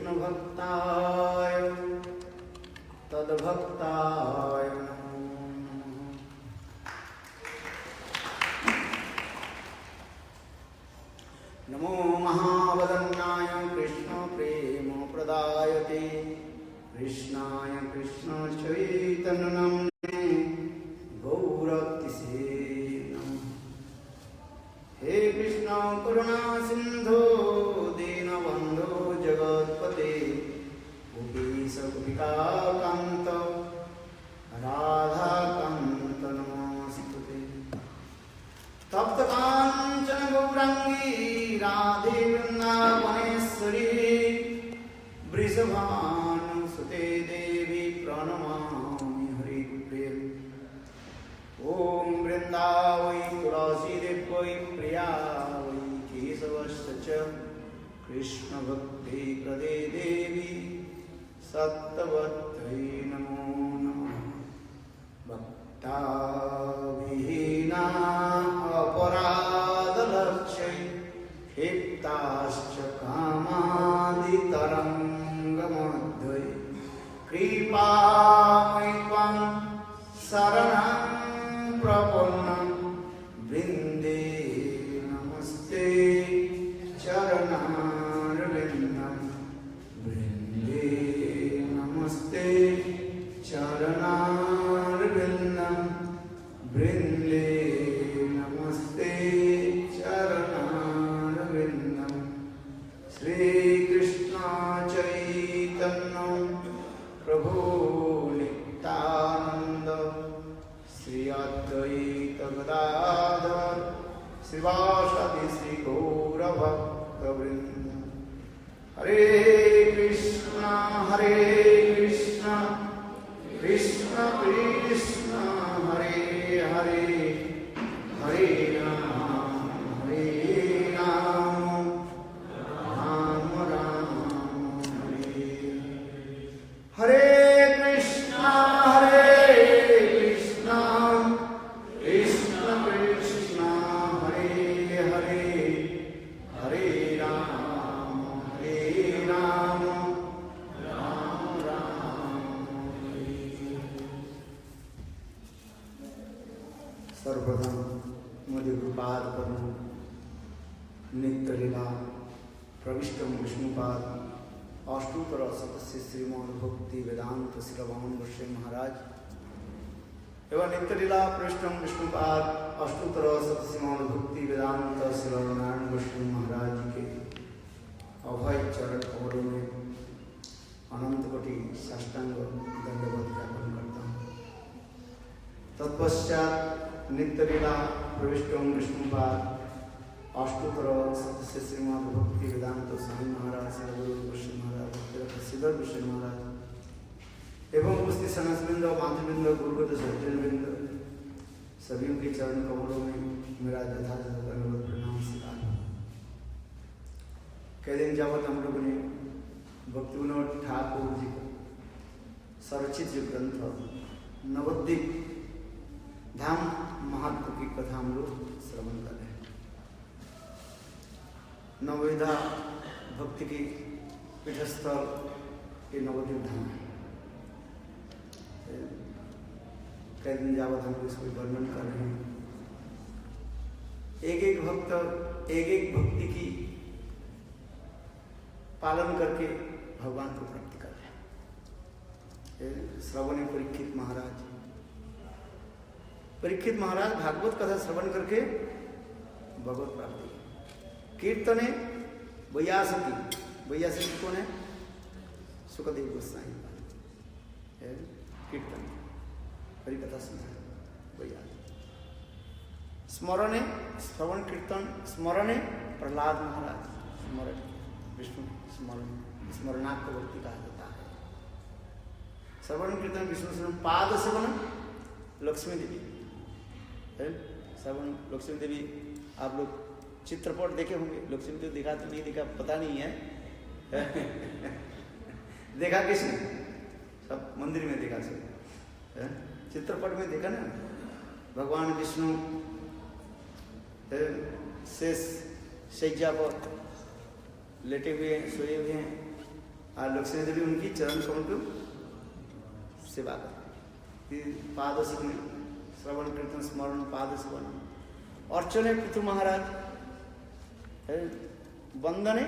कृष्ण भक्ताय तद्भक्ताय नमो महावदन्नाय कृष्ण प्रेम प्रदायते कृष्णाय कृष्ण चैतन्य नाम्ने गौरतिसे नमः। हे कृष्ण करुणा सिंधु दीनबंधु जगत्पते गोपीश गोपिका कांत राधा कांत नमोस्तुते। तप्त कांचन गौरांगी राधे वृंदावनेश्वरी वृषभानुसुते देवी प्रणमामि हरिप्रिये। ओम वृंदावै तुलसीदेव्यै प्रिया वै केशवस्य च कृष्ण भक्ति प्रदे देवी सत्तवत्यै नमो नमः। भक्ताविहीना अपराधलक्ष्यै क्षिप्ताश्च कामादितरङ्गमध्यै कृपामयि त्वं शरणं प्रपन्नं वृन्दे नमस्ते चरणारविन्दं वृन्दे नमस्ते चरणारविन्दं वृन्दे नमस्ते चरणारविन्दं। श्रीकृष्ण चैतन्य प्रभु नित्यानंद श्री अद्वैत गदाधर शिवासादि श्री गौरभक्तवृंद। हरे कृष्ण कृष्ण कृष्ण हरे हरे हरे राम राम राम हरे हरे। कृष्ण कृष्ण कृष्ण हरे हरे हरे राम राम राम हरे। सर्वप्रथम मधुपाद करुण नित्य लीला प्रविष्टम विष्णुपाद अष्टोत्तर सदस्य श्रीमान भक्ति वेदांत श्रवण गोस्वामी महाराज एवं नित्य लीला प्रविष्टम विष्णुपाद अष्टोत्तर सदस्यमान भक्ति वेदांत श्रवण गोस्वामी महाराज के अभय चरण कमलों में अनंत कोटि साष्टांग दंडवत ज्ञापन करता हूँ। तत्पश्चात नित्य लीला प्रविष्टम विष्णुपाद अष्टोत्तर सदस्य श्रीमद भक्ति वेदांत स्वामी महाराज श्री गोस्वामी महाराज श्रीधर गोस्वामी महाराज एवं उपस्थित सनसबिंद मातृबिंद गुरुवृंद सज्जनवृंद सभी के चरण कमलों में मेरा यथायथ दंडवत प्रणाम स्वीकार। कई दिन जावत हम लोगों ने भक्ति विनोद ठाकुर जी को स्वरचित जो ग्रंथ नवद्वीप धाम महात्मा की कथा हम लोग श्रवण कर रहे हैं। नवविधा भक्ति की पीठस्थल के नवद्वीप धाम है। कई दिन जावत हम लोग इसको वर्णन कर रहे हैं। एक एक भक्त एक एक भक्ति की पालन करके भगवान को प्राप्त कर रहे हैं। श्रवण परीक्षित महाराज भागवत कथा श्रवण करके भगवत प्राप्ति। कीर्तने वैयासकी कौन है? सुखदेव गोस्वामी। कीर्तन हरि कथा सुना वैयास। स्मरणे श्रवण कीर्तन स्मरणे प्रहलाद महाराज स्मरण विष्णु स्मरण स्मरणार्थ भक्ति कहा जाता है। श्रवण कीर्तन विष्णु स्मरण पाद सेवन लक्ष्मी देवी है। श्रवण लक्ष्मी देवी आप लोग चित्रपट देखे होंगे। लक्ष्मी देवी देखा तो नहीं देखा पता नहीं है। देखा किसने? सब मंदिर में देखा सब। चित्रपट में देखा ना भगवान विष्णु शेष शैया पर लेटे हुए हैं, सोए हुए हैं, और लक्ष्मी देवी उनकी चरण कमल को सेवा करते, पाद सेवन, श्रवण कीर्तन स्मरण पाद सेवन, अर्चने पृथु महाराज, वंदने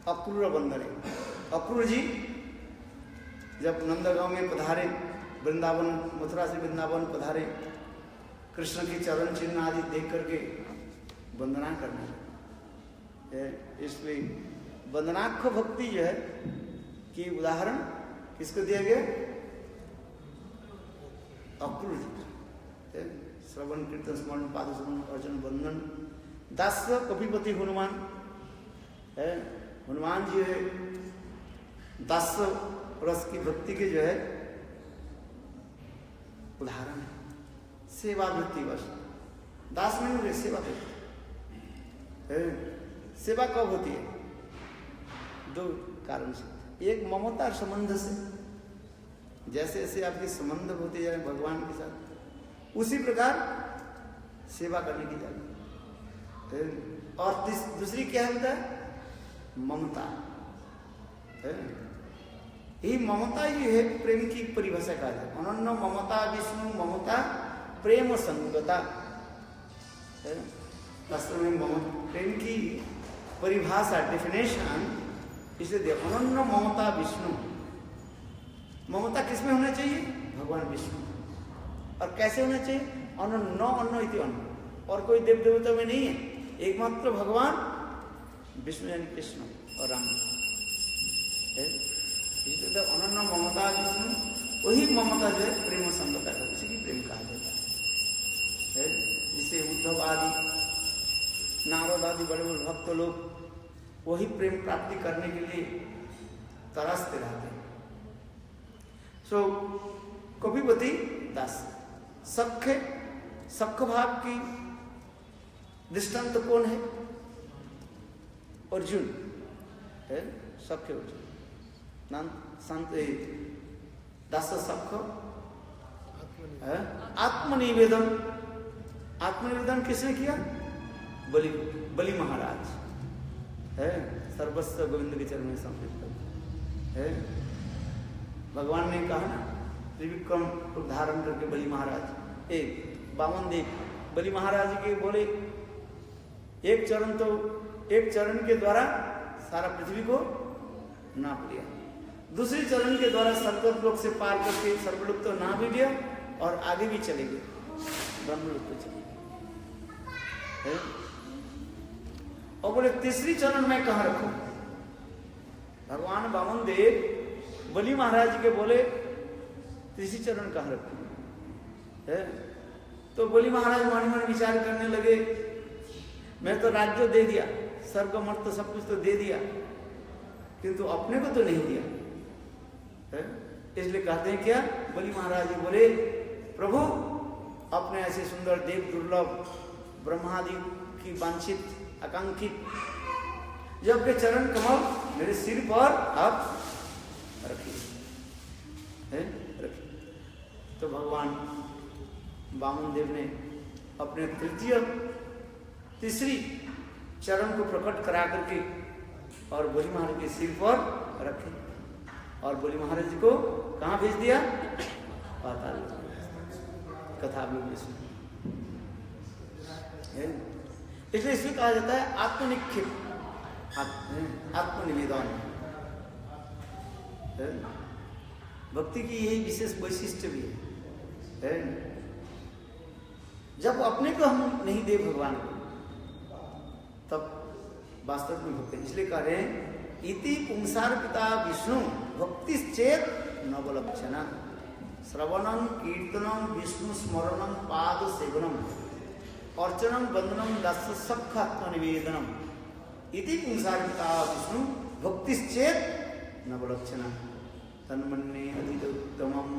अक्रूर वंदने। अक्रूर जी जब नंदगांव में पधारे, वृंदावन, मथुरा से वृंदावन पधारे, कृष्ण के चरण चिन्ह आदि देख करके वंदना करना। इसमें वंदनाक्ष भक्ति जो है कि उदाहरण किसको दिया गया? अक्रूर जी। श्रवण कीर्तन स्मरण पाद सेवन अर्चन वंदन। दास कपिपति हनुमान, हनुमान जी है दास रस की भक्ति के जो है उदाहरण है। सेवा वृत्ति बस, दास नहीं हुए, सेवा करते। सेवा कब होती है? दो कारण से, एक ममता और संबंध से, जैसे जैसे आपकी संबंध होते जाए भगवान के साथ, उसी प्रकार सेवा करने की जाए। और दूसरी क्या होता है? ममता। यही ममता ही है प्रेम की परिभाषा का है। अनन्य ममता विष्णु ममता प्रेम संगता। वास्तव में प्रेम की परिभाषा डेफिनेशन इसे देखो, अनन्य ममता विष्णु। ममता किसमें होना चाहिए? भगवान विष्णु। और कैसे होना चाहिए? अनन्य, अन्न इति अन्न, और कोई देव देवता में नहीं है, एकमात्र भगवान विष्णु यानी कृष्ण और राम। इसलिए अनन्य ममता विष्णु, वही ममता जो है प्रेम संगता है, उसी की प्रेम कहा जाता है। जिसे उद्धव आदि, नारद आदि बड़े बड़े भक्त लोग वही प्रेम प्राप्ति करने के लिए तरसते रहते हैं। सो कपिपति दास। सख्य भाव की दृष्टांत कौन है? अर्जुन है, सख्य अर्जुन। संत दास सख्य आत्मनिवेदन। आत्मनिवेदन किसने किया? बलि महाराज है। सर्वस्व गोविंद के चरण में समर्पित है। भगवान ने कहा ना, त्रिविक्रम को धारण करके बलि महाराज, एक बामन देव बलि महाराज के बोले, एक चरण के द्वारा सारा पृथ्वी को नाप लिया, दूसरे चरण के द्वारा सर्वलोक से पार करके सर्वलोक तो नाप भी लिया और आगे भी चले गए, ब्रह्मलोक पे चले गए। और बोले तीसरी चरण में कहाँ रखूं? भगवान बामन देव बलि महाराज के बोले तीसरी चरण कहाँ रखूं? तो बलि महाराज मन मन विचार करने लगे, मैं तो राज्य दे दिया, स्वर्ग मर्त सब कुछ तो दे दिया, किंतु अपने को तो नहीं दिया है? इसलिए कहते हैं क्या? बलि महाराज बोले, प्रभु अपने ऐसे सुंदर देव दुर्लभ ब्रह्मादि की वांछित आकांक्षित जो आपके चरण कमल मेरे सिर पर आप रखिए। तो भगवान वामन देव ने अपने तीसरी चरण को प्रकट करा करके और बलि महाराज के सिर पर रखे और बलि महाराज को कहाँ भेज दिया? पाताल। कथा आप लोग सुनिए। इसलिए इसमें कहा जाता है आत्मनिक्षेप, आत्मनिवेदन। भक्ति की यही विशेष वैशिष्ट्य भी है। जब अपने को हम नहीं दे भगवान को, तब वास्तव में भक्ति। इसलिए कह रहे हैं इति पुंसार पिता विष्णु भक्ति चेत नवलक्षणा श्रवणम कीर्तनम विष्णु स्मरणम पाद सेवनम अर्चनम वंदनम दास सख्यात्म निवेदनम इति पुंसार पिता विष्णु भक्ति चेत नवलक्षणा तन्मन्ये अधिदुत्तमम।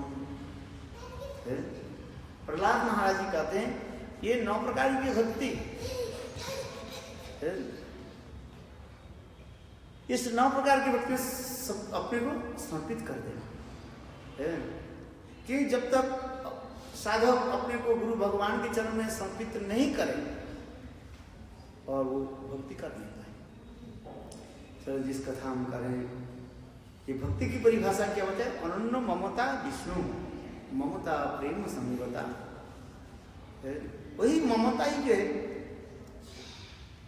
प्रहलाद महाराज जी कहते हैं ये 9 प्रकार की भक्ति, इस 9 प्रकार की भक्ति अपने को समर्पित कर देना। कि जब तक साधक अपने को गुरु भगवान के चरण में समर्पित नहीं करे और वो भक्ति कर नहीं पाए। चलो जिस कथा हम करें ये भक्ति की परिभाषा क्या होता है? अनन्य ममता विष्णु, ममता प्रेम संगता। वही ममता ही जो है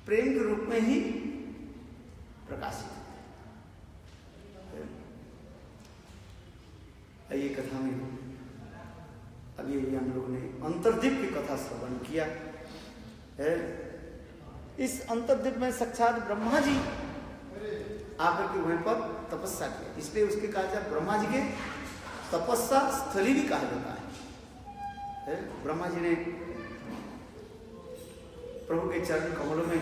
प्रेम के रूप में ही प्रकाशित है। ये कथा में अभी हम लोग ने अंतर्दीप की कथा श्रवण किया है। इस अंतर्दीप में साक्षात ब्रह्मा जी आकर के वहीं पर तपस्या किया, इसलिए उसके कहा जाए ब्रह्मा जी के तपस्या स्थली भी कहा जाता है। ब्रह्मा जी ने प्रभु के चरण कमलों में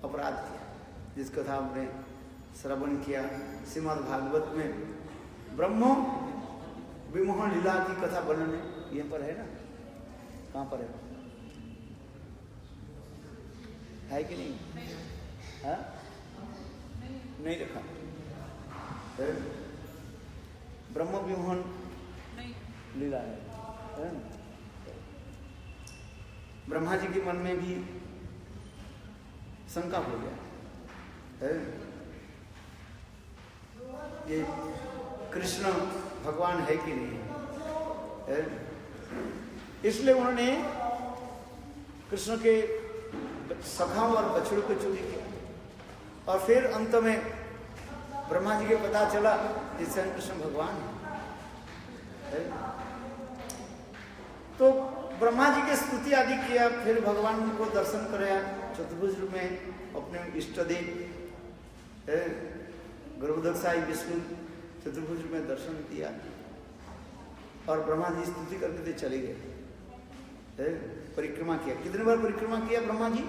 अपराध किया, जिस कथा हमने श्रवण किया श्रीमद् भागवत में। ब्रह्म विमोहन लीला की कथा वर्णन यहाँ पर है ना? कहाँ पर है कि नहीं? हाँ, नहीं रखा है? ब्रह्म विमोहन लीला है। ब्रह्मा जी के मन में भी शंका हो गया है, ये कृष्ण भगवान है कि नहीं है? इसलिए उन्होंने कृष्ण के सखाओं और बछड़ों को चोरी किया और फिर अंत में ब्रह्मा जी के पता चला कि स्वयं कृष्ण भगवान है। तो ब्रह्मा जी के स्तुति आदि किया, फिर भगवान को दर्शन कराया चतुर्भुज रूप में अपने इष्ट देव गर्भोदकशाही विष्णु चतुर्भुज रूप में दर्शन दिया और ब्रह्मा जी स्तुति करके चले गए। परिक्रमा किया, कितने बार परिक्रमा किया ब्रह्मा जी?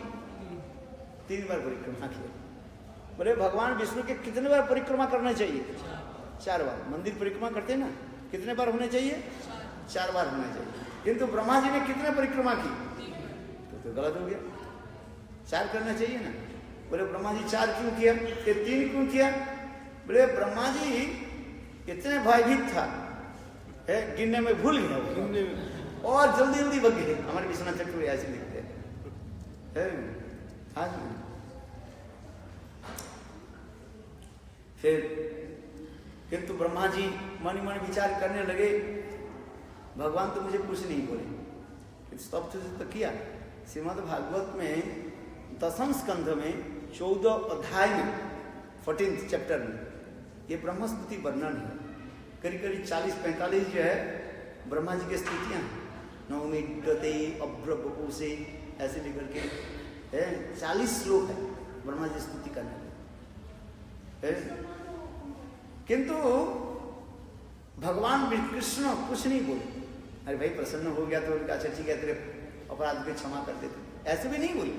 3 बार परिक्रमा किया। बोले भगवान विष्णु के कितने बार परिक्रमा करना चाहिए? 4 बार। मंदिर परिक्रमा करते हैं ना, कितने बार होने चाहिए? 4 बार होना चाहिए। किंतु ब्रह्मा जी ने कितने परिक्रमा की? तो गलत हो गया, 4 करना चाहिए ना। बोले ब्रह्मा जी 4 क्यों किया? ये 3 क्यों किया? बोले ब्रह्मा जी इतने भयभीत था है, गिनने में भूल गया और जल्दी जल्दी भग गए। हमारे विश्वनाथ चक्रवर्ती ऐसे लिखते हैं। फिर किंतु ब्रह्मा जी मन ही मन विचार करने लगे, भगवान तो मुझे कुछ नहीं बोले, स्तब्ध तो किया। श्रीमद् भागवत में 10वें स्कंध में 14 अध्याय में 14th चैप्टर में ये ब्रह्म स्तुति वर्णन है। करीब करीब 40-45 जो है ब्रह्मा जी की स्तुतियां, नवमी गते अभ्रभू से ऐसे लेकर के 40 श्लोक है ब्रह्मा जी स्तुति करने में। किंतु भगवान कृष्ण कुछ नहीं बोले। अरे भाई प्रसन्न हो गया तो अच्छा ठीक है, तेरे अपराध को क्षमा कर देते, ऐसे भी नहीं बोले।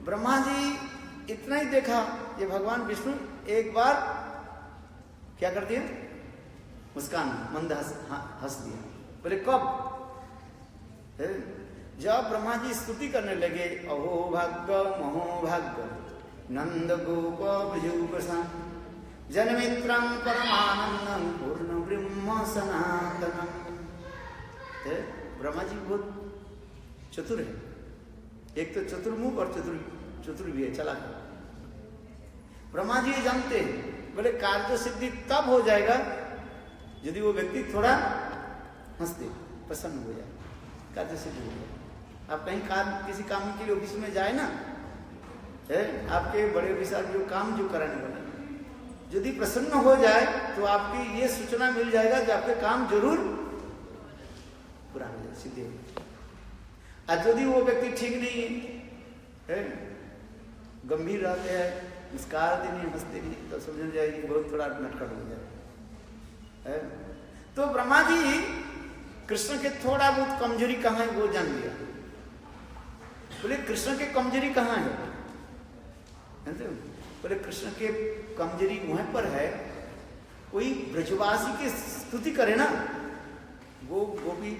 ब्रह्मा जी इतना ही देखा, ये भगवान विष्णु एक बार क्या कर दिया? मुस्कान मंद हंस दिया। बोले कब? जब ब्रह्मा जी स्तुति करने लगे, अहो भाग्य महो भाग्य नंद गोप भुजूपसा जनमित्रं परमानंदं पूर्ण ब्रह्म सनातनम। ब्रह्मा जी बहुत चतुर है, एक तो चतुर्मुख और चतुर भी है, चला। ब्रह्मा जी जानते हैं, बोले कार्य सिद्धि तब हो जाएगा यदि वो व्यक्ति थोड़ा हंसते प्रसन्न हो जाए, कार्य सिद्धि हो जाए। आप कहीं किसी काम के लिए ऑफिस में जाए ना, आपके बड़े ऑफिसर जो काम जो कराने वाले यदि प्रसन्न हो जाए तो आपकी ये सूचना मिल जाएगा कि आपके काम जरूर पूरा हो जाए, सिद्धि हो जाए। और यदि वो व्यक्ति ठीक नहीं है, गंभीर रहते हैं, मुस्कुराते नहीं, हंसते नहीं, तो समझ जाएगी बहुत थोड़ा नटखट हो जाए। तो ब्रह्मा जी कृष्ण के थोड़ा बहुत कमजोरी कहाँ है वो जान लिया। बोले कृष्ण के कमजोरी कहाँ है? बोले कृष्ण के कमजोरी वहां पर है, कोई ब्रजवासी की स्तुति करे ना, वो भी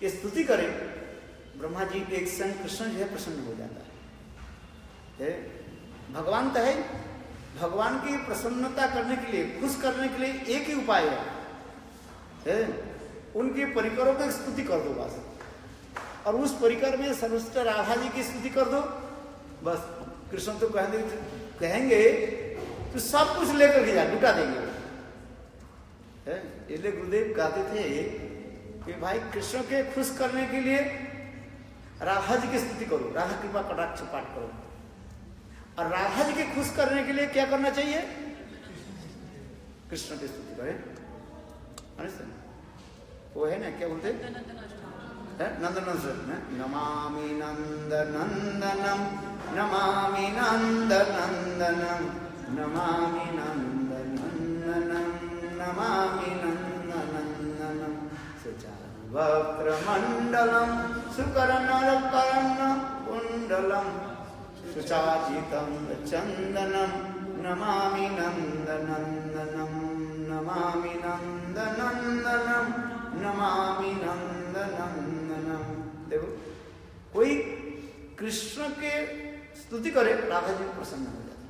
ये स्तुति करे, ब्रह्मा जी एक संग कृष्ण जो है प्रसन्न हो जाता है। भगवान तो है, भगवान की प्रसन्नता करने के लिए, खुश करने के लिए एक ही उपाय है, उनके परिकरों में स्तुति कर दो बस, और उस परिकर में सर्वश्रेष्ठ राधा जी की स्तुति कर दो बस, कृष्ण तो कहेंगे तो सब कुछ लेकर के जा, लुटा देंगे है। इसलिए गुरुदेव कहते थे कि भाई कृष्ण के खुश करने के लिए राधा जी की स्तुति करो, राधा कृपा कटाक्ष पाठ करो। और राधा जी के खुश करने के लिए क्या करना चाहिए? कृष्ण की स्तुति करें। वो है ना, क्या बोलते है? नंदनंदन, नमामि नंदनंदनम, नमामि नंदनंदनम, नमामि नंदनंदनम, नमामि नंदनंदनम, वक्त्रमण्डलम सुकर्णरत्न कुण्डलम सुचाजितं चन्दनं नमामि नन्दनन्दनं, नमामि नन्दनन्दनं, नमामि नन्दनन्दनं। देखो, कोई कृष्ण के स्तुति करे, राधा जी प्रसन्न हो जाते,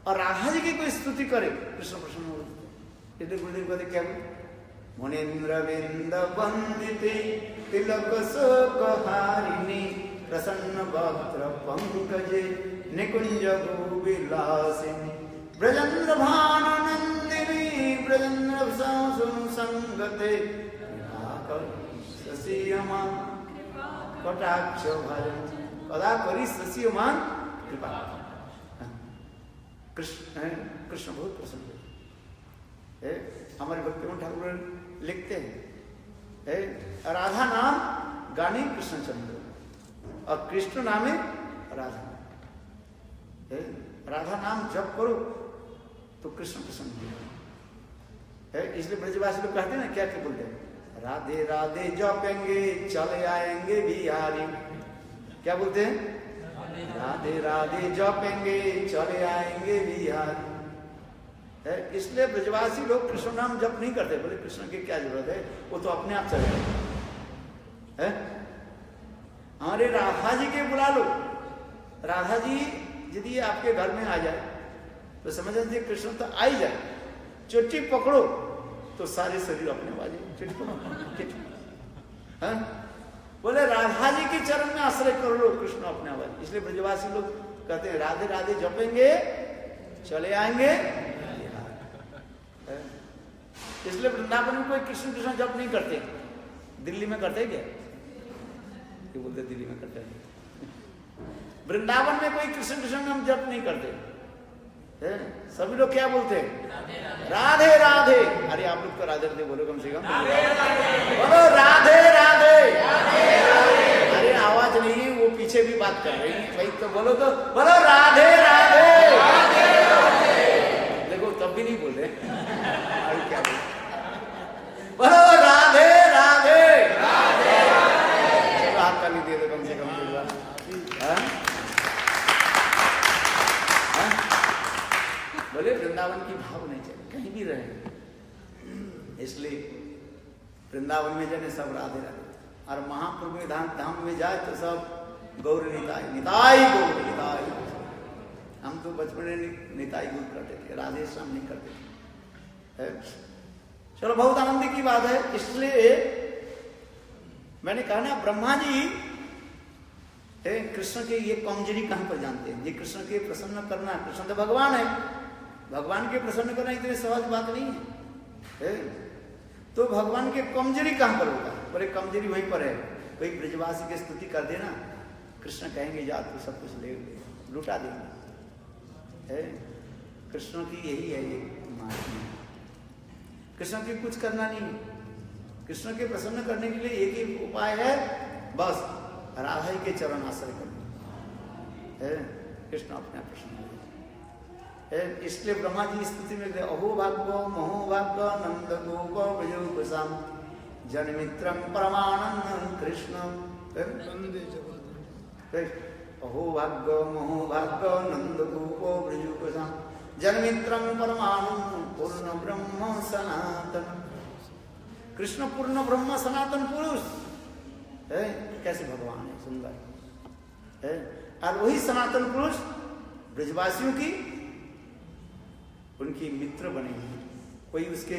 और राधा जी की कोई स्तुति करे, कृष्ण प्रसन्न हो जाते। इसलिए गुरुदेव कहते क्या बोले? मुनीन्द्रविंद वंदिते तिलक शोकहारिणी, प्रसन्न वक्त्र पंकजे निकुंज भूविलासिनी, ब्रजेन्द्र भानुनंदिनी ब्रजेन्द्र संगते, शशियमान कटाक्ष भजन, कदा करी शशियमान कृपा। कृष्ण बहुत प्रसन्न है। हमारे भक्तिमोहन ठाकुर लिखते हैं, राधा नाम गाने कृष्णचंद्र, और कृष्ण नामे राधा। राधा नाम जप करो तो कृष्ण प्रसन्न है। इसलिए ब्रजवासी लोग कहते हैं ना, क्या क्या बोलते हैं? राधे राधे जपेंगे चले आएंगे बिहारी। क्या बोलते हैं? राधे राधे जपेंगे चले आएंगे बिहारी। इसलिए ब्रजवासी लोग कृष्ण नाम जप नहीं करते। बोले कृष्ण की क्या जरूरत है, वो तो अपने आप चले जाए। हमारे राधा जी के बुला लो। राधा जी यदि आपके घर में आ जाए तो समझ लीजिए कृष्ण तो आ ही जाए। चुट्टी पकड़ो तो सारे शरीर अपने बाजे, चुट्टी पकड़ो। बोले राधा जी के चरण में आश्रय कर लो, कृष्ण अपने आवाज। इसलिए ब्रजवासी लोग कहते हैं राधे राधे जपेंगे चले आएंगे। इसलिए वृंदावन में कोई कृष्ण कृष्ण जप नहीं करते। दिल्ली में करते क्या? ये बोलते दिल्ली में करते हैं। वृंदावन में कोई कृष्ण कृष्ण नाम जप नहीं करते। सभी लोग क्या बोलते हैं? राधे राधे। अरे आप लोग तो राधे राधे बोलो कम से कम। बोलो राधे राधे। अरे आवाज नहीं, वो पीछे भी बात कर रही है भाई, तो बोलो तो बोलो राधे राधे। देखो तब भी नहीं बोल रहे। अरे क्या बोल, बोलो राधे राधे। चलो हाथ ताली दे दो कम से कम। बोले वृंदावन की भाव नहीं चाहिए, कहीं भी रहे। इसलिए वृंदावन में जाने सब राधे राधे, और महाप्रभु में धाम में जाए तो सब गौर निताई निताई गौर निताई। हम तो बचपन में निताई गौर करते थे, राधे श्याम नहीं करते थे। चलो बहुत आनंद की बात है। इसलिए मैंने कहा ना, ब्रह्मा जी कृष्ण के ये कमजोरी कहां पर जानते हैं? ये कृष्ण के प्रसन्न करना, कृष्ण तो भगवान है, भगवान के प्रसन्न करना इतनी सहज बात नहीं है। तो भगवान के कमजोरी कहां पर होगा? बोले कमजोरी वहीं पर है। कोई ब्रजवासी की स्तुति कर देना, कृष्ण कहेंगे जा तो सब कुछ ले लुटा देंगे। कृष्ण की यही है ये महात्मा। कृष्ण की कुछ करना नहीं, कृष्ण के प्रसन्न करने के लिए एक ही उपाय है, बस राधा के चरण आश्रय करना। कृष्ण अपने आप प्रसन्न है। इसलिए ब्रह्मा जी स्तुति में अहो भाग्यो महो भाग्य नंद गोप ब्रजोपसाम जनमित्रं परमानंदं कृष्ण। अहो भाग्य महो भाग्य नंद गोप ब्रजोपसाम जनमित्रं परमानंदं पूर्ण ब्रह्म सनातन। कृष्ण पूर्ण ब्रह्म सनातन पुरुष है। कैसे भगवान है, सुंदर है। और वही सनातन पुरुष ब्रजवासियों की उनकी मित्र बने हैं। कोई उसके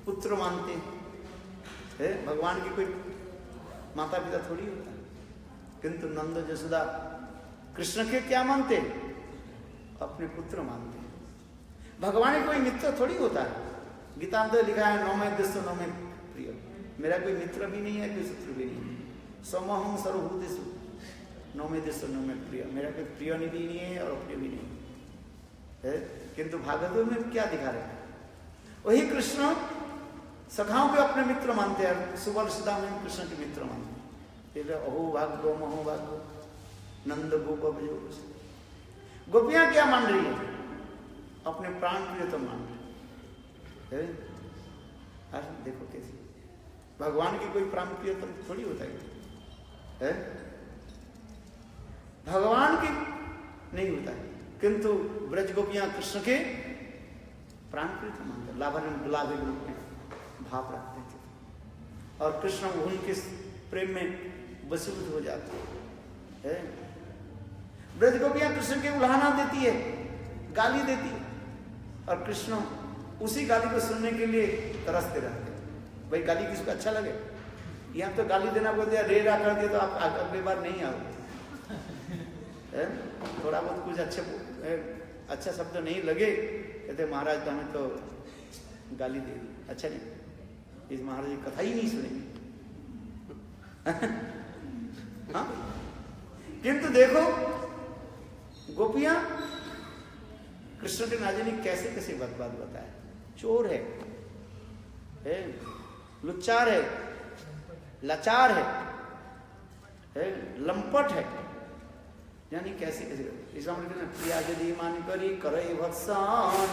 पुत्र मानते हैं। भगवान की कोई माता पिता थोड़ी होता है। किंतु नंद जसोदा कृष्ण के क्या मानते? अपने पुत्र मानते। भगवान कोई मित्र थोड़ी होता है। गीता में लिखा है नौ में दुष्ट नौ में प्रिय। मेरा कोई मित्र भी नहीं है, कोई शत्रु भी नहीं है। समहम सर्वभूतेषु नौ में दुष्ट नौ में प्रिय। मेरा कोई प्रिय निधि नहीं है और अपने भी नहीं है। किंतु भागवत में क्या दिखा रहे हैं? वही कृष्ण सखाओं को अपने मित्र मानते हैं। सुबल सीता में कृष्ण के मित्र मानते हैं। अहो भाग्यो महो भाग्यो नंद गोप भजो। गोपियां क्या मान रही है? अपने प्राण प्रिय तो मान रही है। आज देखो कैसे भगवान की कोई प्राण प्रिय तो थोड़ी होता है। भगवान की नहीं होता है, किंतु ब्रज गोपियां कृष्ण के प्राण प्रिय तो मानते, लाभ रूप में भाव रखते थे और कृष्ण उनके प्रेम में वशीभूत हो जाते हैं। ब्रज गोपियां कृष्ण के उल्हाना देती है, गाली देती है और कृष्ण उसी गाली को सुनने के लिए तरसते रहते हैं। भाई गाली किसको अच्छा लगे? यहाँ तो गाली देना बोल दिया, रेरा कर दिया तो आप अगली बार नहीं आओगे। थोड़ा बहुत कुछ अच्छा शब्द नहीं लगे कहते महाराज तो हमें तो गाली दे दी, अच्छा नहीं, इस महाराज की कथा ही नहीं सुनेंगे। हाँ? किंतु देखो गोपियां कृष्ण के नाजी ने कैसे कैसे बात बताया। चोर है, लुच्चार है, लाचार है, लंपट है, यानी कैसे कैसे इसका मतलब प्रिया यदि मान करी करे भत्सान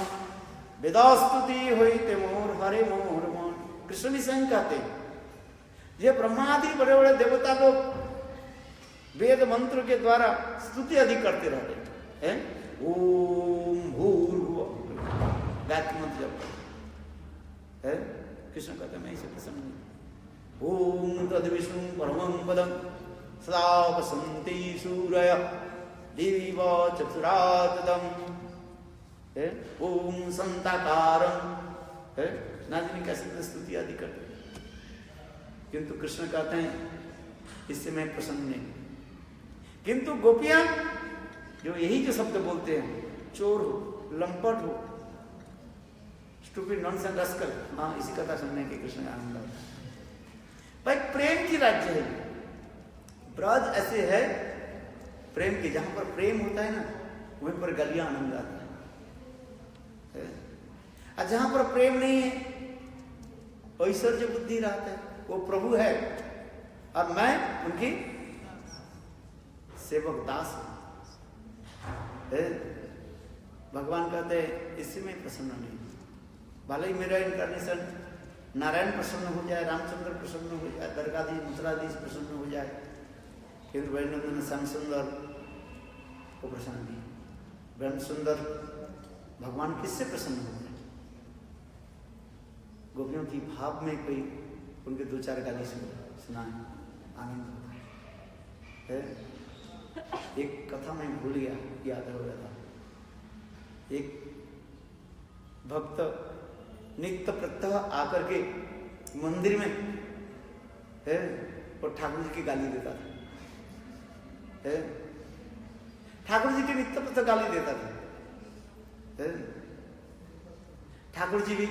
वेदास्तुति होइते मोर हरे मोर मन। कृष्ण भी स्वयं कहते हैं ये ब्रह्मादि बड़े बड़े देवता लोग वेद मंत्र के द्वारा स्तुति अधिक करते रहते हैं। ओम भूर्भुवः गायत्री मंत्र जप है। कृष्ण कहते हैं मैं इसे प्रसन्न हूं। ओम तद्विष्णु परमं पदं सदा वसन्ति सूरयः दिवि वा चतुरातदम्। ओम संताकारं है। नाजिनी कैसे स्तुति आदि करते हैं, किंतु कृष्ण कहते हैं इससे मैं प्रसन्न नहीं। किंतु गोपियां जो यही जो शब्द बोलते हैं, चोर हो, लंपट हो, स्टूपिड नॉनसेंस रस्कल, हाँ इसी कथा सुनने के कृष्ण का आनंद आता है। भाई प्रेम की राज्य है, ब्रज ऐसे है प्रेम की, जहां पर प्रेम होता है ना वहीं पर गलियां आनंद आता है। और जहां पर प्रेम नहीं है ऐश्वर्य बुद्धि रहता है, वो प्रभु है और मैं उनकी सेवक दास है। भगवान कहते हैं इससे मैं प्रसन्न नहीं। भले ही मेरा इनकारनेशन नारायण प्रसन्न हो जाए, रामचंद्र प्रसन्न हो जाए, द्वारकाधीश मथुराधीश प्रसन्न हो जाए, किंतु वैष्णव श्याम सुंदर को प्रसन्न नहीं। ब्रह्म सुंदर भगवान किससे प्रसन्न हो गए? गोपियों की भाव में कोई उनके दो चार गाली सुनाए आनंद होता है। एक कथा में भूल गया, याद हो रहा था। एक भक्त नित्य प्रत्यह आकर के मंदिर में है और ठाकुर जी की गाली देता था। ठाकुर जी की नित्य प्रत्यह गाली देता था। ठाकुर जी भी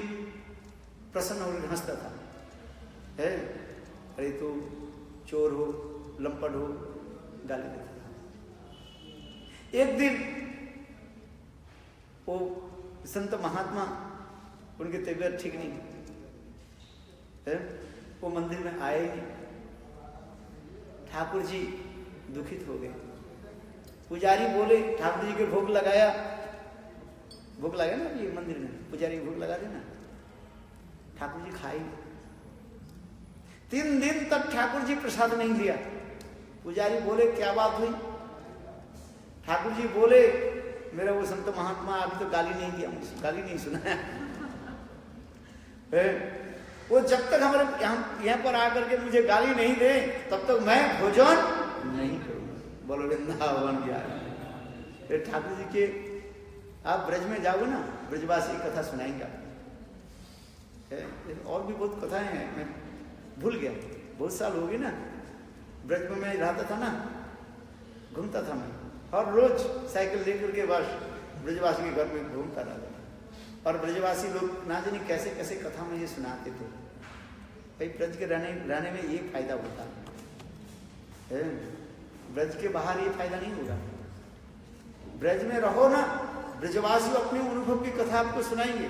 प्रसन्न होकर हंसता था। अरे तू चोर हो, लंपट हो, गाली देता था। एक दिन वो संत महात्मा उनकी तबीयत ठीक नहीं है, वो मंदिर में आए ही नहीं। ठाकुर जी दुखित हो गए। पुजारी बोले ठाकुर जी के भोग लगाया, भोग लगाया ना ये मंदिर में, पुजारी भोग लगा देना। ठाकुर जी खाए 3 दिन तक ठाकुर जी प्रसाद नहीं लिया। पुजारी बोले क्या बात हुई? ठाकुर जी बोले मेरा वो संत महात्मा अभी तो गाली नहीं दिया, मुझे गाली नहीं सुनाया। वो जब तक हमारे यहाँ पर आकर के मुझे गाली नहीं दे तब तक मैं भोजन नहीं करूंगा। बोलो वृंदावन गया। ठाकुर जी के आप ब्रज में जाओगे ना, ब्रजवासी कथा सुनाएंगे आप। और भी बहुत कथाएं हैं, मैं भूल गया, बहुत साल हो गए ना। ब्रज में मैं रहता था ना, घूमता था मैं, और रोज साइकिल लेकर के बस ब्रजवासी के घर में घूमता रहता। और ब्रजवासी लोग ना जाने कैसे कैसे कथा मुझे सुनाते थे। भाई ब्रज के रहने में ये फायदा होता है, ब्रज के बाहर ये फायदा नहीं होगा। ब्रज में रहो ना, ब्रजवासी अपने अनुभव की कथा आपको सुनाएंगे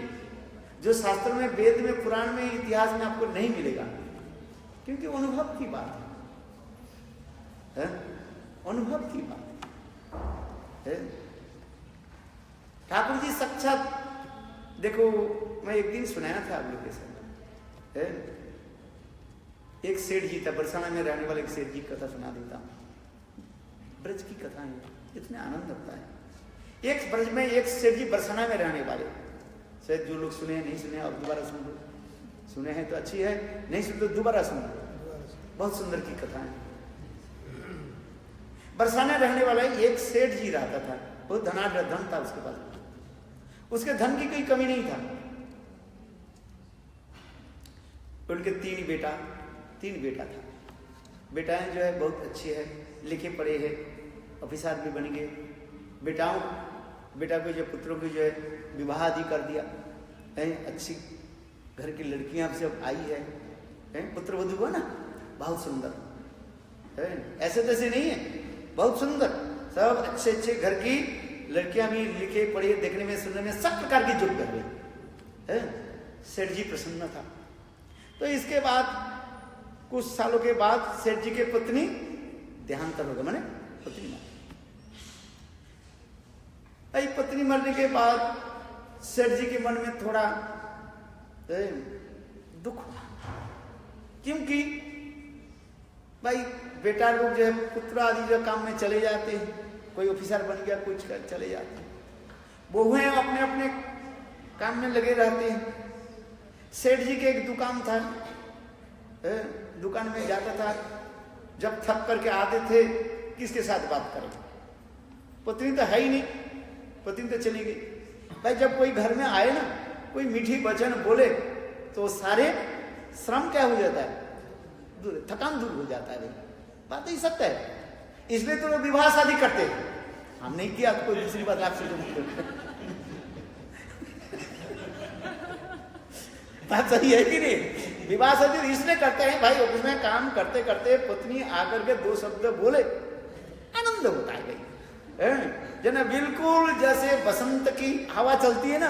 जो शास्त्र में, वेद में, पुराण में, इतिहास में आपको नहीं मिलेगा, क्योंकि अनुभव की बात है, अनुभव की बात है। ठाकुर जी साक्षात, देखो मैं एक दिन सुनाया था आप लोग के साथ, एक सेठ जी था, बरसाना में रहने वाले एक सेठ जी कथा सुना देता हूं। ब्रज की कथा है, इतने आनंद लगता है। एक ब्रज में एक सेठ जी बरसाना में रहने वाले, शायद जो लोग सुने नहीं सुने अब दोबारा सुन लो, सुने हैं तो अच्छी है, नहीं सुन तो दोबारा सुन लो, बहुत सुंदर की कथा है। बरसाना रहने वाला एक सेठ जी रहता था, बहुत धन था उसके पास, उसके धन की कोई कमी नहीं था। उनके तीन बेटा था। बेटाएं जो है बहुत अच्छी है, लिखे पढ़े हैं, ऑफिसर भी बन गए। बेटा को जो पुत्रों को जो है विवाह आदि कर दिया है, अच्छी घर की लड़कियां सब आई है, पुत्र वधू हुआ ना, बहुत सुंदर है, ऐसे तैसे नहीं है, बहुत सुंदर, सब अच्छे अच्छे घर की लड़कियां भी लिखे पढ़े, देखने में सुनने में सब प्रकार की जुट कर गई है। सेठ जी प्रसन्न था। तो इसके बाद कुछ सालों के बाद सेठ जी के पत्नी देहांत हो गया, माने पत्नी मर, पत्नी मरने के बाद सेठ जी के मन में थोड़ा दुख हुआ, क्योंकि भाई बेटा लोग जो है पुत्र आदि जो काम में चले जाते हैं, कोई ऑफिसर बन गया, कुछ कर चले जाते हैं, बहुएं अपने अपने काम में लगे रहते हैं। सेठ जी के एक दुकान था, दुकान में जाता था, जब थक करके आते थे किसके साथ बात करें, पत्नी तो है ही नहीं, पत्नी तो चली गई। भाई जब कोई घर में आए ना, कोई मीठी वचन बोले तो सारे श्रम क्या हो जाता है, थकान दूर हो जाता है। भाई बात ही सत्य है, इसलिए तो लोग विवाह शादी करते हैं। हम नहीं किया तो कोई दूसरी बात आपसे बात सही है कि नहीं? विवाह शादी इसलिए करते हैं भाई, उसमें काम करते करते पत्नी आकर के दो शब्द बोले, आनंद होता है भाई। जना बिल्कुल जैसे बसंत की हवा चलती है ना,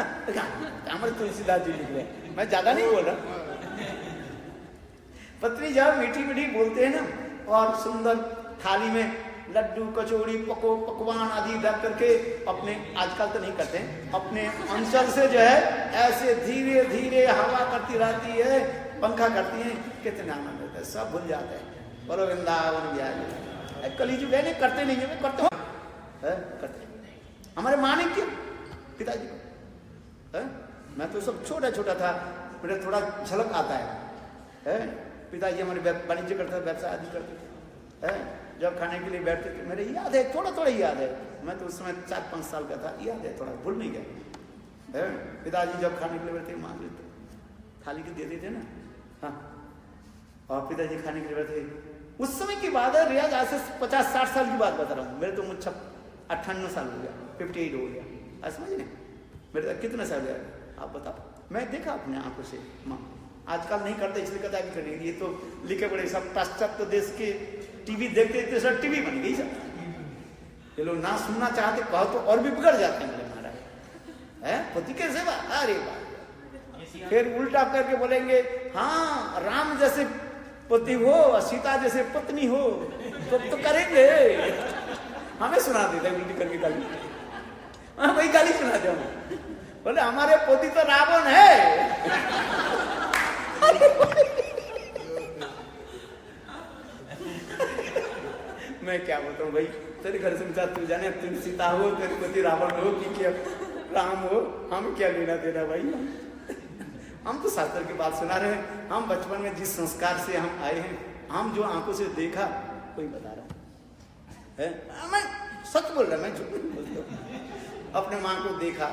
हमारे तुलसीदास जी लिख रहे, मैं ज्यादा नहीं बोल रहा। पत्नी जब मीठी मीठी बोलते हैं ना, और सुंदर थाली में लड्डू कचौड़ी पकवान आदि रख करके, अपने आजकल तो नहीं करते हैं, अपने अंचल से जो है ऐसे धीरे धीरे हवा करती रहती है, पंखा करती है, कितना आनंद होता है, सब भूल जाते हैं। बोलो वृंदावन बिहारी। कलीजुग है, नहीं करते नहीं है, करते हो करते। हमारे माँ ने किया, पिताजी को, मैं तो सब छोटा छोटा था, मेरा थोड़ा झलक आता है। पिताजी हमारे वाणिज्य करते थे, व्यवसाय आदि करते थे। जब खाने के लिए बैठते थे, मेरे याद है, थोड़ा थोड़ा याद है, मैं तो उस समय 4-5 साल का था, याद है, थोड़ा भूल नहीं गया। पिताजी जब खाने के लिए बैठते मांग लेते, थाली के दे देते ना, हाँ, और पिताजी खाने के लिए बैठते। उस समय की बात है, रियाज आज से 50-60 साल की बात बता रहा हूँ। मेरे तो मुझे 58 साल हो गया, 58 हो गया, समझ नहीं मेरे तो कितना साल गया आप बताओ। मैं देखा अपने आंखों से माँ, आजकल नहीं करते इसलिए कथा भी करेंगे, ये तो लिखे पड़े सब पाश्चात्य देश के टीवी देखते थे, सर टीवी बन गई सब। ये लोग ना सुनना चाहते कहो तो और भी बिगड़ जाते हैं महाराज, है पति के सेवा, अरे बात। फिर उल्टा करके बोलेंगे हाँ राम जैसे पति हो, सीता जैसे पत्नी हो, तो करेंगे। हमें सुना देते उल्टी करके गाली, हाँ वही गाली सुनाते हम, बोले हमारे पति तो रावण है। मैं क्या बताऊं भाई, तेरे घर से विचार तू जाने, तुम सीता हो, तेरे पति रावण हो कि क्या राम हो, हम क्या लेना देना भाई। हम तो शास्त्र की बात सुना रहे हैं, हम बचपन में जिस संस्कार से हम आए हैं, हम जो आंखों से देखा कोई बता रहा है, मैं सच बोल रहा, मैं झूठ नहीं बोलता। अपने माँ को देखा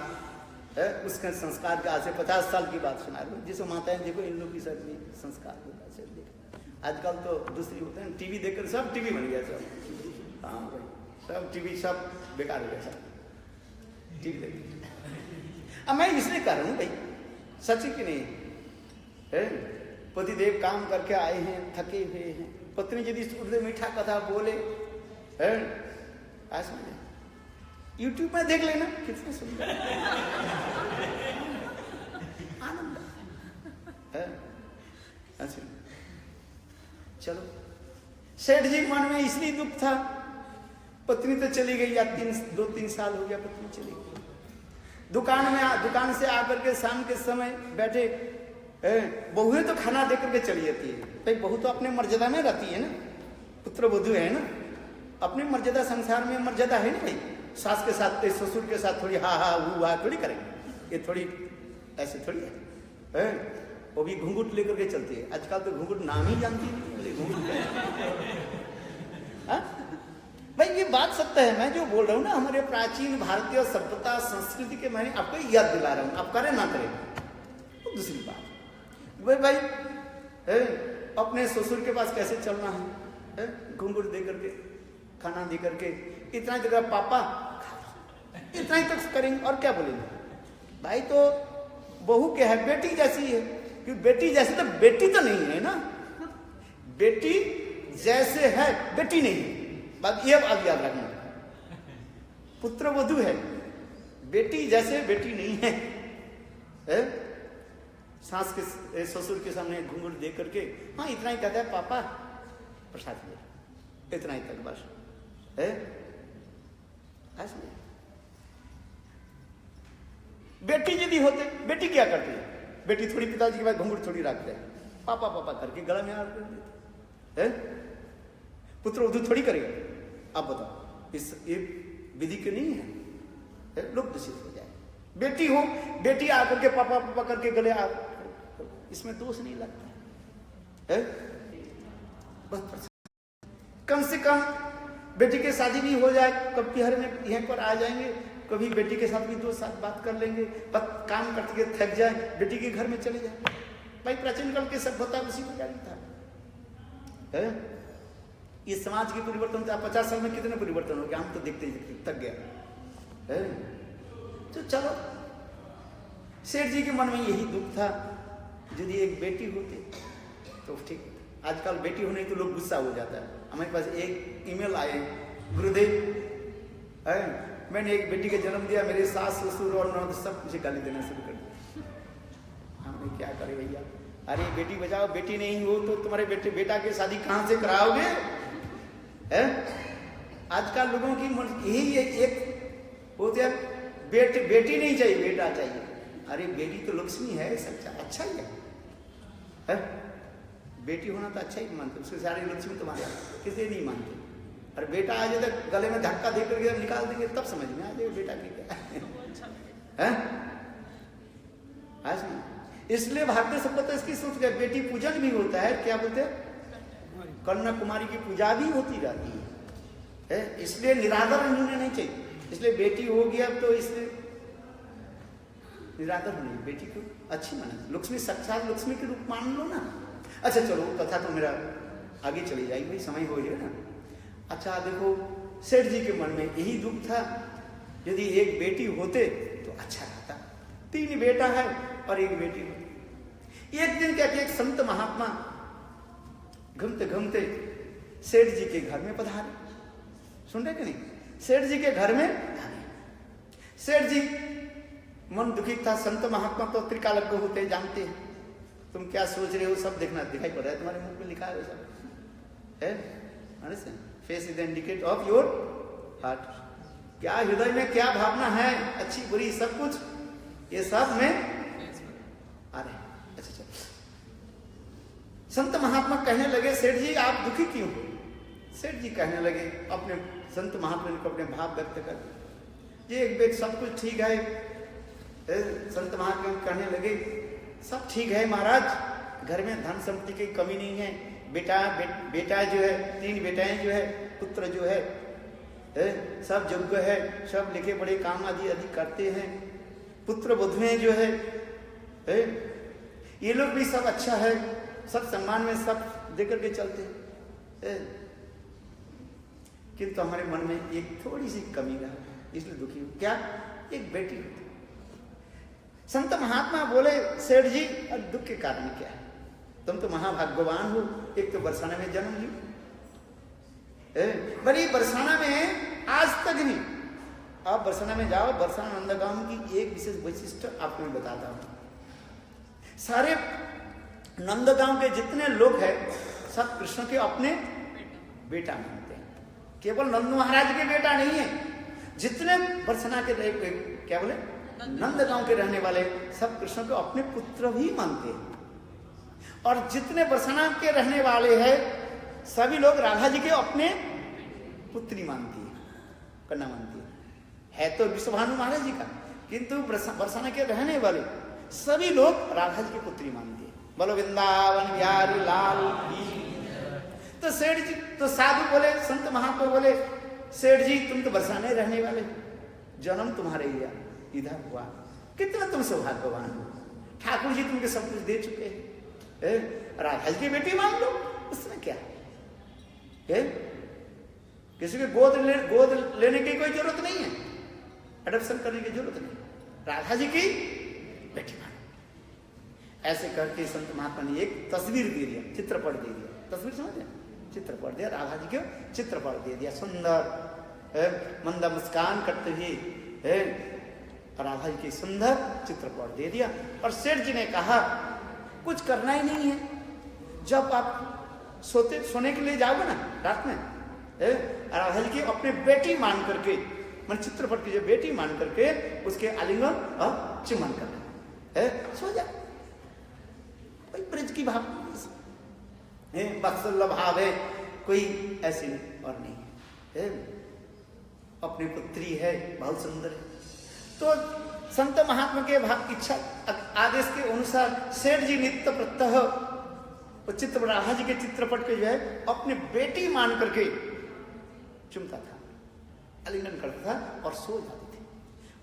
है, उसके संस्कार के आज से 50 साल की बात सुना रहे हैं। जिसको माताएं देखो, इन लोग की सब संस्कार होता है। आजकल तो दूसरी होते हैं, टीवी देखकर सब टीवी बन गया सब। हाँ भाई सब टीवी सब बेकार हो गया सब टीवी देख। अब मैं इसलिए कर रहा हूँ भाई, सच कि नहीं है? पतिदेव काम करके आए हैं, थके हुए हैं, पत्नी यदि उर्दू मीठा कथा बोले है, यूट्यूब में देख लेना कितने सुंदर आनंद है। अच्छा चलो, सेठ जी मन में इसलिए दुख था, पत्नी तो चली गई, या 2-3 साल हो गया पत्नी चली गई। दुकान से आकर के शाम के समय बैठे, बहुएं तो खाना दे करके चली जाती है भाई, बहू तो अपने मर्यादा में रहती है ना, पुत्र वधू है ना, अपने मर्यादा, संसार में मर्यादा है ना भाई। सास के साथ ससुर के साथ थोड़ी हा वो थोड़ी करेंगे, ये थोड़ी ऐसे थोड़ी है। वो भी घूंघट लेकर के चलती है, आजकल तो घूंघट नाम ही जानती नहीं घूंघट भाई। ये बात सत्य है, मैं जो बोल रहा हूँ ना, हमारे प्राचीन भारतीय सभ्यता संस्कृति के मैंने आपको याद दिला रहा हूँ, आप करें ना करें तो दूसरी बात। भाई अपने ससुर के पास कैसे चलना है, घूंघट दे करके, खाना दे करके, इतना ही तक पापा इतना ही तक करेंगे और क्या बोलेंगे भाई। तो बहू क्या है, बेटी जैसी है, क्योंकि बेटी जैसी तो बेटी तो नहीं है ना, बेटी जैसे है बेटी नहीं है। बात ये अब याद रखना, पुत्र वधू है, बेटी जैसे बेटी नहीं है। सास के ससुर के सामने घूंघट दे करके हाँ इतना ही कहता है पापा प्रसाद ले, इतना ही तक बस है। बेटी यदि होते, बेटी क्या करती है, बेटी थोड़ी पिताजी के बाद घूंघट थोड़ी रखते हैं, पापा पापा करके गला में हाथ कर देते हैं। पुत्र वधू थोड़ी करेगा, आप बताओ, इस ये विधि के नहीं है, लोग दूषित हो जाए। बेटी हो, बेटी आकर के पापा पापा करके गले आ, इसमें दोष नहीं लगता है, बस कम से कम बेटी के शादी भी हो जाए, कभी हर में यहीं पर आ जाएंगे, कभी बेटी के साथ भी 2 साथ बात कर लेंगे, काम करते थक जाए बेटी के घर में चले जाए। भाई प्राचीन काल के सभ्यता उसी को जारी था है? ये समाज की परिवर्तन था, 50 साल में कितने परिवर्तन हो गया, हम तो देखते ही थक गया है। तो चलो, सेठ जी के मन में यही दुख था, यदि एक बेटी होती तो ठीक। आजकल बेटी होने तो लोग गुस्सा हो जाता है। हमारे पास एक ईमेल आए, गुरुदेव है, मैंने एक बेटी का जन्म दिया, मेरे सास ससुर और ननद सब मुझे गाली देना शुरू कर दिया। हमने क्या करे भैया, अरे बेटी बचाओ, बेटी नहीं हो तो तुम्हारे बेटा की शादी कहाँ से कराओगे है? आजकल लोगों की यही एक होते हैं, बेटी नहीं चाहिए बेटा चाहिए। अरे बेटी तो लक्ष्मी है, अच्छा ही है? बेटी होना तो अच्छा ही मानते, उसके सारे लक्ष्मी तो मानते, किसी नहीं मानते। और बेटा आ जाए तो गले में धक्का दे करके निकाल देंगे, तब समझ में आ जाएगा बेटा की क्या है। इसलिए भारतीय सभ्यता इसकी सोच गए, बेटी पूजन भी होता है, क्या बोलते हैं, कन्या कुमारी की पूजा भी होती रहती है। इसलिए निरादर होने नहीं चाहिए, इसलिए बेटी हो गया तो इसलिए निरादर होनी, बेटी को अच्छी माना, लक्ष्मी साक्षात लक्ष्मी के रूप मान लो ना। अच्छा चलो, कथा तो मेरा आगे चली जाएगी भाई, समय हो गया ना। अच्छा देखो, सेठ जी के मन में यही दुख था, यदि एक बेटी होते तो अच्छा रहता। 3 बेटा है और 1 बेटी होती। एक दिन क्या, एक संत महात्मा घूमते घूमते सेठ जी के घर में पधारे, सुन रहे कि नहीं, सेठ जी के घर में। सेठ जी मन दुखी था, संत महात्मा तो त्रिकालज्ञ होते जानते हैं, तुम क्या सोच रहे हो सब देखना दिखाई पड़ रहा है, तुम्हारे मुंह पे लिखा है सब है, face is the indicator of your heart. क्या हृदय में क्या भावना है, अच्छी बुरी सब कुछ ये सब में आ रहे हैं। अच्छा चलो, संत महात्मा कहने लगे, सेठ जी आप दुखी क्यों? सेठ जी कहने लगे, अपने संत महात्मा को अपने भाव व्यक्त कर, ये एक बेट सब कुछ ठीक है। संत महात्मा कहने लगे, सब ठीक है महाराज, घर में धन संपत्ति की कमी नहीं है, बेटा जो है, 3 बेटाएं जो है, पुत्र जो है सब योग्य है, सब लिखे बड़े काम आदि करते हैं, पुत्र वधुएं जो है ये लोग भी सब अच्छा है, सब सम्मान में सब देकर के चलते हैं। किंतु हमारे मन में एक थोड़ी सी कमी रहा, इसलिए दुखी हूं। क्या? एक बेटी होती। संत महात्मा बोले, सेठ जी अब दुख के कारण क्या है? तुम तो महाभाग्यवान हो, एक तो बरसाना में जन्म ली। बड़ी बरसाना में आज तक नहीं, आप बरसाना में जाओ, बरसाना नंदगांव की एक विशेष वैशिष्ट आपको मैं बताता हूं। सारे नंदगांव के जितने लोग हैं सब कृष्ण के अपने बेटा मानते हैं। केवल नंद महाराज के बेटा नहीं है, जितने बरसाना के क्या बोले नंदगांव के रहने वाले सब कृष्ण को अपने पुत्र भी मानते हैं। और जितने बरसाना के रहने वाले हैं सभी लोग राधा जी के अपने पुत्री मानती है, कन्या मानती है तो विश्वभानु महाराज जी का, किंतु बरसाना के रहने वाले सभी लोग राधा जी की पुत्री मानती है। बोलो वृंदावन बिहारी लाल की। तो सेठ जी, तो साधु बोले, संत महात्मा बोले, सेठ जी तुम तो बरसाने रहने वाले, जन्म तुम्हारे इधर हुआ, कितना तुम सौभाग्यवान हो। ठाकुर जी तुमके सब कुछ दे चुके हैं, राधा जी की बेटी मान लो, उसमें क्या है? किसी के गोद लेने की कोई जरूरत नहीं है, अडॉप्शन करने की जरूरत नहीं, राधा जी की बेटी मान। ऐसे करके संत महात्मा ने एक तस्वीर दे दिया, चित्रपट दे दिया। तस्वीर समझे? चित्रपट दिया, राधा जी के चित्रपट दे दिया, सुंदर मंदा मुस्कान करते हुए राधा जी की सुंदर चित्रपट दे दिया। और सेठ जी ने कहा कुछ करना ही नहीं है, जब आप सोने के लिए जाओगे ना रात में, राधा जी की अपने बेटी मान करके, मन चित्रपट की जो बेटी मान करके उसके आलिंगन और चुम्बन करना, सो जा। ब्रज की भाव वात्सल्य भाव है, कोई ऐसी और नहीं है, अपनी पुत्री है, बहुत सुंदर है। तो संत महात्मा के भाव इच्छा आदेश के अनुसार सेठ जी नित्य प्रत्यह चित्र राधा जी के चित्रपट के जो है अपने बेटी मान करके चुमता था, आलिंगन करता था और सो जाते थे।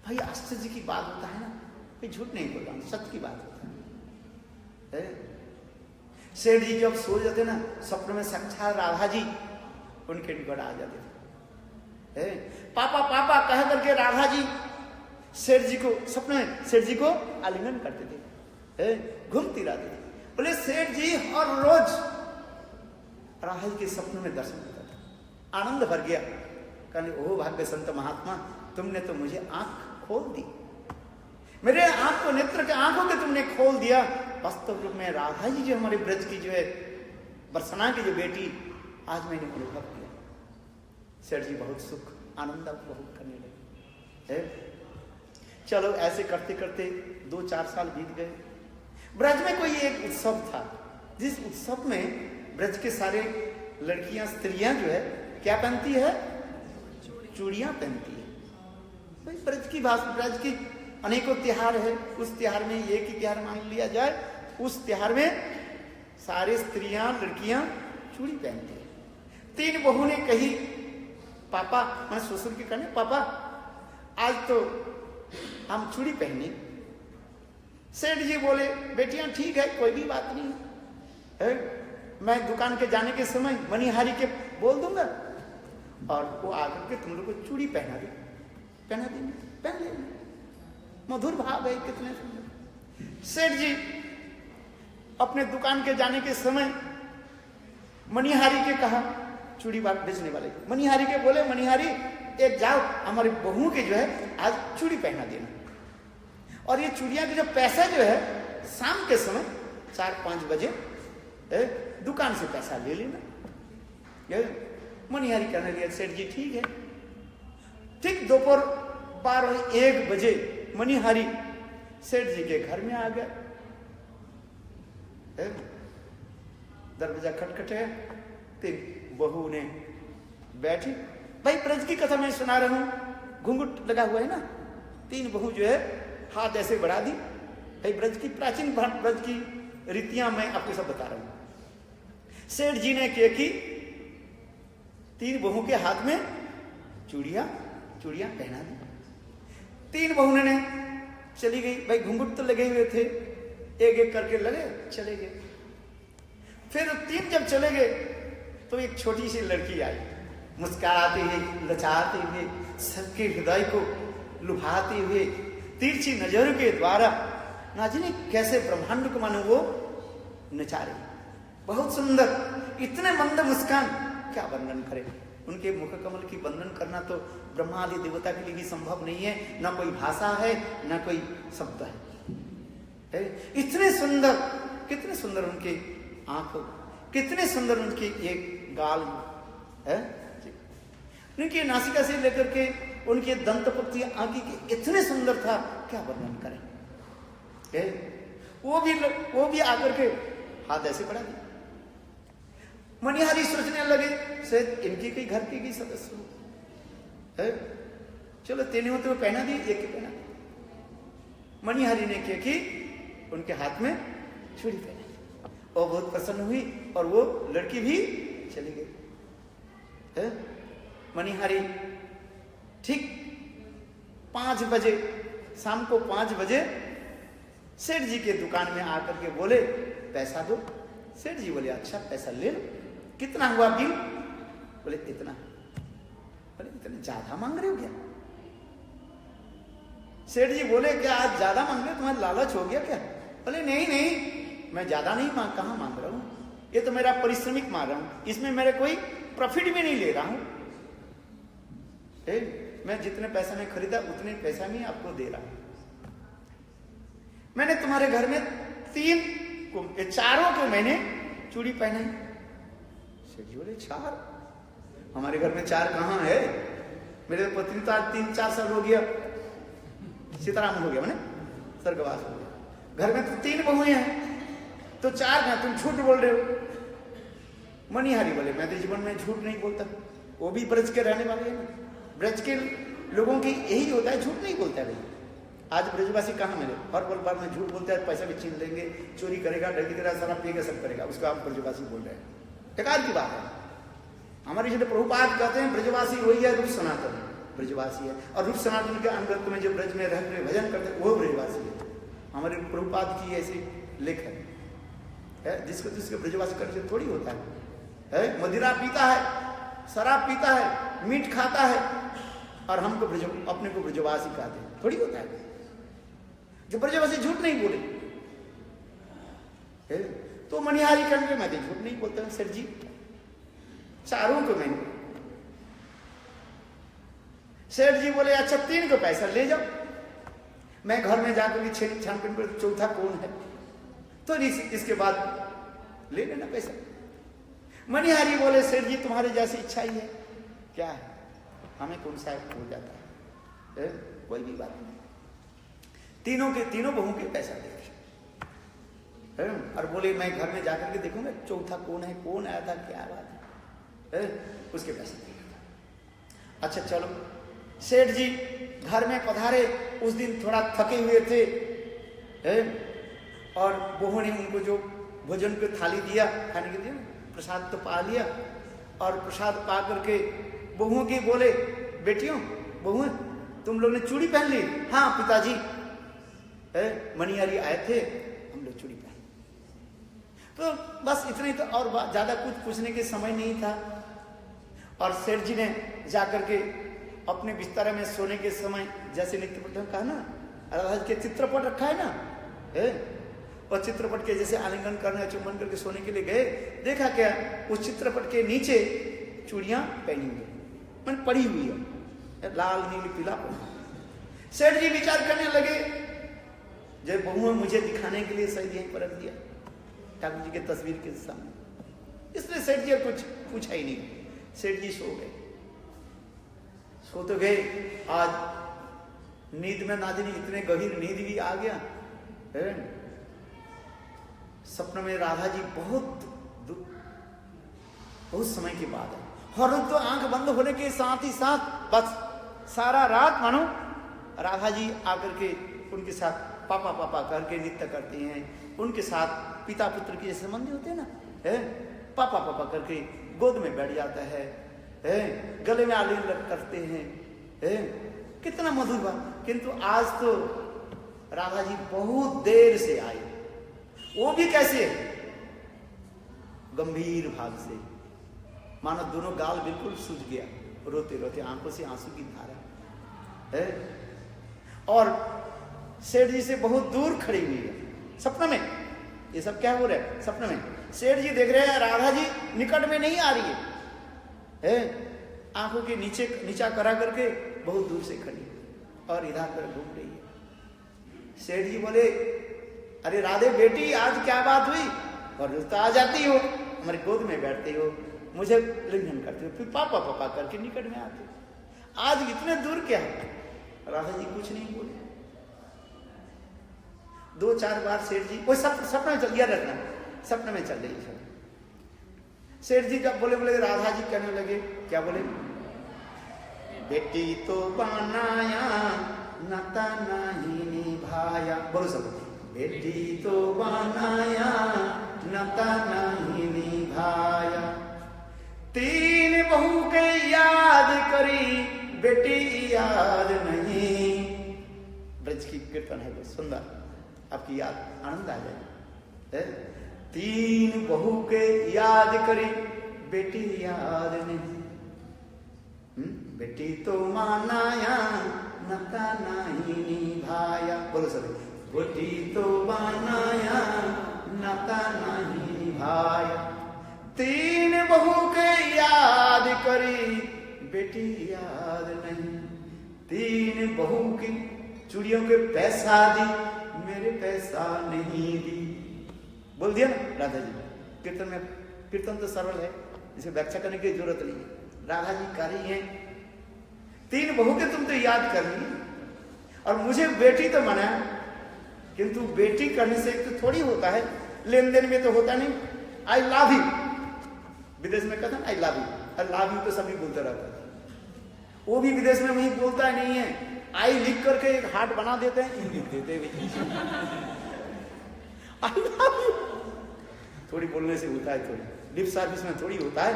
भाई आश्चर्य की बात होता है ना, कोई झूठ नहीं बोल रहा, सत्य की बात होता है। सेठ जी जब सो जाते ना, स्वप्न में साक्षात राधा जी उनके निकट आ जाते थे। पापा पापा कह करके राधा जी सेठ जी को सपने में सेठ जी को आलिंगन करते थे, घूमती रहती थी। बोले सेठ जी हर रोज राधा जी के सपनों में दर्शन होता था, आनंद भर गया। कहने ओ भाग्य संत महात्मा, तुमने तो मुझे आंख खोल दी, मेरे आंख को नेत्र के आंखों के तुमने खोल दिया। वास्तव रूप में राधा जी जो हमारे ब्रज की जो है बरसना की जो बेटी, आज मैंने अनुभव किया। सेठ जी बहुत सुख आनंद उपभोग करने लगे। चलो ऐसे करते करते 2-4 साल बीत गए। ब्रज में कोई एक उत्सव था, जिस उत्सव में ब्रज के सारे लड़कियां स्त्रियां जो है क्या पहनती है? चूड़ियां पहनती है। भाई ब्रज की भाषा, ब्रज की अनेकों त्योहार है, उस त्योहार में एक ही त्योहार मान लिया जाए, उस त्योहार में सारे स्त्रियां लड़कियां चूड़ी पहनती है। 3 बहू ने कही पापा, मैं ससुर के कहने पापा आज तो हम चूड़ी पहने। सेठ जी बोले बेटियां ठीक है, कोई भी बात नहीं है, मैं दुकान के जाने के समय मनिहारी के बोल दूंगा और वो आकर के तुम लोग को चूड़ी पहना देंगे, पहन लेंगे। मधुर भाव है, कितने सुंदर। सेठ जी अपने दुकान के जाने के समय मनिहारी के कहा, चूड़ी बात बेचने वाले मनिहारी के बोले, मनिहारी एक जाओ हमारी बहू के जो है आज चूड़ी पहना देना, और ये चूड़ियां के जो पैसा जो है शाम के समय 4-5 बजे दुकान से पैसा ले लेना। मनिहारी कहने लगे सेठ जी ठीक है। ठीक दोपहर 12-1 बजे मनिहारी सेठ जी के घर में आ गया। दरवाजा खटखटे, 3 बहू ने बैठी। भाई ब्रज की कथा मैं सुना रहा हूं, घूंघट लगा हुआ है ना, 3 बहू जो है हाथ ऐसे बढ़ा दी। भाई ब्रज की प्राचीन ब्रज की रीतियां मैं आपको सब बता रहा हूं। सेठ जी ने क्या की, 3 बहू के हाथ में चूड़ियां पहना दी। 3 बहू ने चली गई। भाई घूंघट तो लगे हुए थे, एक एक करके लगे चले गए। फिर 3 जब चले गए तो एक छोटी सी लड़की आई, मुस्कुराते हुए, लचाते हुए, सबके हृदय को लुभाते हुए, तिरछी नजरों के द्वारा ना जाने कैसे ब्रह्मांड को मानो वो नचारे। बहुत सुंदर, इतने मंद मुस्कान, क्या वर्णन करें। उनके मुख कमल की वर्णन करना तो ब्रह्मा आदि देवता के लिए भी संभव नहीं है। ना कोई भाषा है, ना कोई शब्द है। इतने सुंदर, कितने सुंदर उनके आंख, कितने सुंदर उनके ये गाल है, उनकी नासिका से लेकर के उनके दंत पक्ति आगे के इतने सुंदर था, क्या वर्णन करें। वो भी आकर के हाथ ऐसे बढ़ा दिया। मणिहारी सोचने लगे शायद इनके कई घर के कई सदस्य हो, चलो तेने हो तो पहना दी, एक पहना दी। मणिहारी ने क्या कि उनके हाथ में छुरी पहना, और बहुत प्रसन्न हुई और वो लड़की भी चली गई। मणिहारी ठीक 5 बजे, शाम को 5 बजे सेठ जी के दुकान में आकर के बोले पैसा दो। सेठ जी बोले अच्छा पैसा ले लो, कितना हुआ बिल? बोले इतना। बोले इतना ज्यादा मांग रहे हो क्या? सेठ जी बोले क्या आज ज्यादा मांग रहे हो, तुम्हारा लालच हो गया क्या? बोले नहीं नहीं, मैं ज्यादा नहीं कहां मांग रहा हूं, ये तो मेरा परिश्रमिक मांग रहा हूं, इसमें मेरे कोई प्रॉफिट भी नहीं ले रहा हूं। मैं जितने पैसे में खरीदा उतने पैसा में आपको दे रहा हूं। मैंने तुम्हारे घर में 4 को मैंने चूड़ी पहनाई। सेठ जी बोले 4? हमारे घर में 4 कहां है? मेरे पत्नी तो आज 3-4 साल हो गया, सीताराम हो गया, मैंने स्वर्गवास हो गया। घर में तो 3 बहुएं हैं, तो 4 कहां? तुम झूठ बोल रहे हो। मणिहारी बोले मैं तो जीवन में झूठ नहीं बोलता, वो भी ब्रज के रहने वाले हैं ना, ब्रज के लोगों की यही होता है, झूठ नहीं बोलता है भाई। आज ब्रजवासी कहाँ मिले, हर बार में झूठ बोलता है, पैसा भी छीन लेंगे, चोरी करेगा, डकैती करेगा, शराब पिएगा, सब करेगा, उसको आप ब्रजवासी बोल रहे हैं। बेकार की बात है। हमारे इसलिए प्रभुपाद कहते हैं ब्रजवासी वही है, रूप सनातन ब्रजवासी है, और रूप सनातन के अंतर्गत में जो ब्रज में रह कर भजन करते हैं वो ब्रजवासी है। हमारे प्रभुपाद की ऐसी लेख है, जिसको जिसके ब्रजवासी करने थोड़ी होता है। मदिरा पीता है, शराब पीता है, मीट खाता है, और हमको अपने को ब्रजवासी कहते हैं, थोड़ी होता है। जो ब्रजवासी झूठ नहीं बोले, तो मणिहारी कंठ में झूठ नहीं बोलता सर जी, 4 को मैंने। सेठ जी बोले अच्छा 3 को पैसा ले जाओ, मैं घर में जाकर छानबीन कर चौथा कौन है, तो इसके बाद ले लेना पैसा। मणिहारी बोले सेठ जी तुम्हारे जैसी इच्छा ही है, क्या है, हमें कौन सा हो जाता है, कोई भी बात नहीं। तीनों बहू के पैसा दे दिया, और बोले मैं घर में जाकर के देखूंगा चौथा कौन है, कौन आया था, क्या बात है, उसके पैसे दे दिया। अच्छा चलो, सेठ जी घर में पधारे, उस दिन थोड़ा थके हुए थे, और बहू ने उनको जो भोजन को थाली दिया खाने के लिए, प्रसाद तो पा लिया, और प्रसाद पा करके बहुओं की बोले बेटियों बहुएं तुम लोग ने चूड़ी पहन ली? हाँ पिताजी, मणिहारी आए थे, हम लोग चूड़ी पहन। तो बस इतना ही, तो और ज्यादा कुछ पूछने के समय नहीं था। और सेठ जी ने जाकर के अपने बिस्तर में सोने के समय जैसे नित्यपट कहा ना, राधा के चित्रपट रखा है ना, और चित्रपट के जैसे आलिंगन करने चुम्बन करके सोने के लिए गए, देखा क्या उस चित्रपट के नीचे चूड़ियां पहनी हुई मैंने पड़ी हुई है, लाल नीली पीला। सेठ जी विचार करने लगे, जब बहु मुझे दिखाने के लिए सही यहीं पर रख दिया ठाकुर जी के तस्वीर के सामने, इसलिए सेठ जी कुछ पूछा ही नहीं। सेठ जी सो गए, सो तो गए, आज नींद में ना जाने इतने गहीर नींद भी आ गया, सपने में राधा जी बहुत समय के बाद है, और तो आंख बंद होने के साथ ही साथ बस सारा रात मानो राधा जी आकर के उनके साथ पापा पापा करके नृत्य करते हैं, उनके साथ पिता पुत्र के संबंध होते हैं ना, पापा पापा करके गोद में बैठ जाता है, गले में आलिंगन करते हैं, कितना मधुर बात। किंतु आज तो राधा जी बहुत देर से आई, वो भी कैसे, गंभीर भाव से, मानो दोनों गाल बिल्कुल सूज गया, रोते रोते आंखों से आंसू की धारा है। और सेठ जी से बहुत दूर खड़ी हुई है, सपने में। ये सब क्या हो रहा है? सपने में सेठ जी देख रहे हैं राधा जी निकट में नहीं आ रही है, आंखों के नीचे नीचा करा करके बहुत दूर से खड़ी और इधर पर घूम रही है। सेठ जी बोले, अरे राधे बेटी आज क्या बात हुई? और तो आ जाती हो, हमारे गोद में बैठती हो, मुझे लिंगन करते हो, फिर पापा पापा करके निकट में आते हो, आज इतने दूर क्या? राधा जी कुछ नहीं बोले। 2-4 बार सेठ जी वो सपने में चल गया, रखना सपने में चल रही है। सेठ जी जब बोले राधा जी कहने लगे, क्या बोले? बेटी तो बनाया नता नहीं निभाया। बोलो सब, बेटी तो बनाया नता नहीं निभाया, 3 बहू के याद करी बेटी याद नहीं। ब्रज की कीर्तन है बहुत सुंदर, आपकी याद आनंद आ जाए। 3 बहू के याद करी बेटी याद नहीं, बेटी तो मानाया नता नहीं निभाया। बोलो सब, बेटी तो मानाया नता नहीं निभाया, 3 बहू के याद करी बेटी याद नहीं, 3 बहू की चूड़ियों के पैसा दी मेरे पैसा नहीं दी। बोल दिया ना राधा जी। कीर्तन में, कीर्तन तो सरल है, इसे व्याख्या करने की जरूरत नहीं है। राधा जी कर रही है, 3 बहू के तुम तो याद कर ली और मुझे बेटी तो मना, किंतु बेटी करने से तो थोड़ी होता है, लेन देन में तो होता नहीं। आई लव यू, विदेश में कहता आई लव यू, और लव यू तो सभी बोलते रहता है, वो भी विदेश में वही बोलता नहीं है। आई लिख करके एक हार्ट बना देते हैं, यू लिख देते हैं आई लव यू। थोड़ी बोलने से होता है, थोड़ी लिप सर्विस में थोड़ी होता है।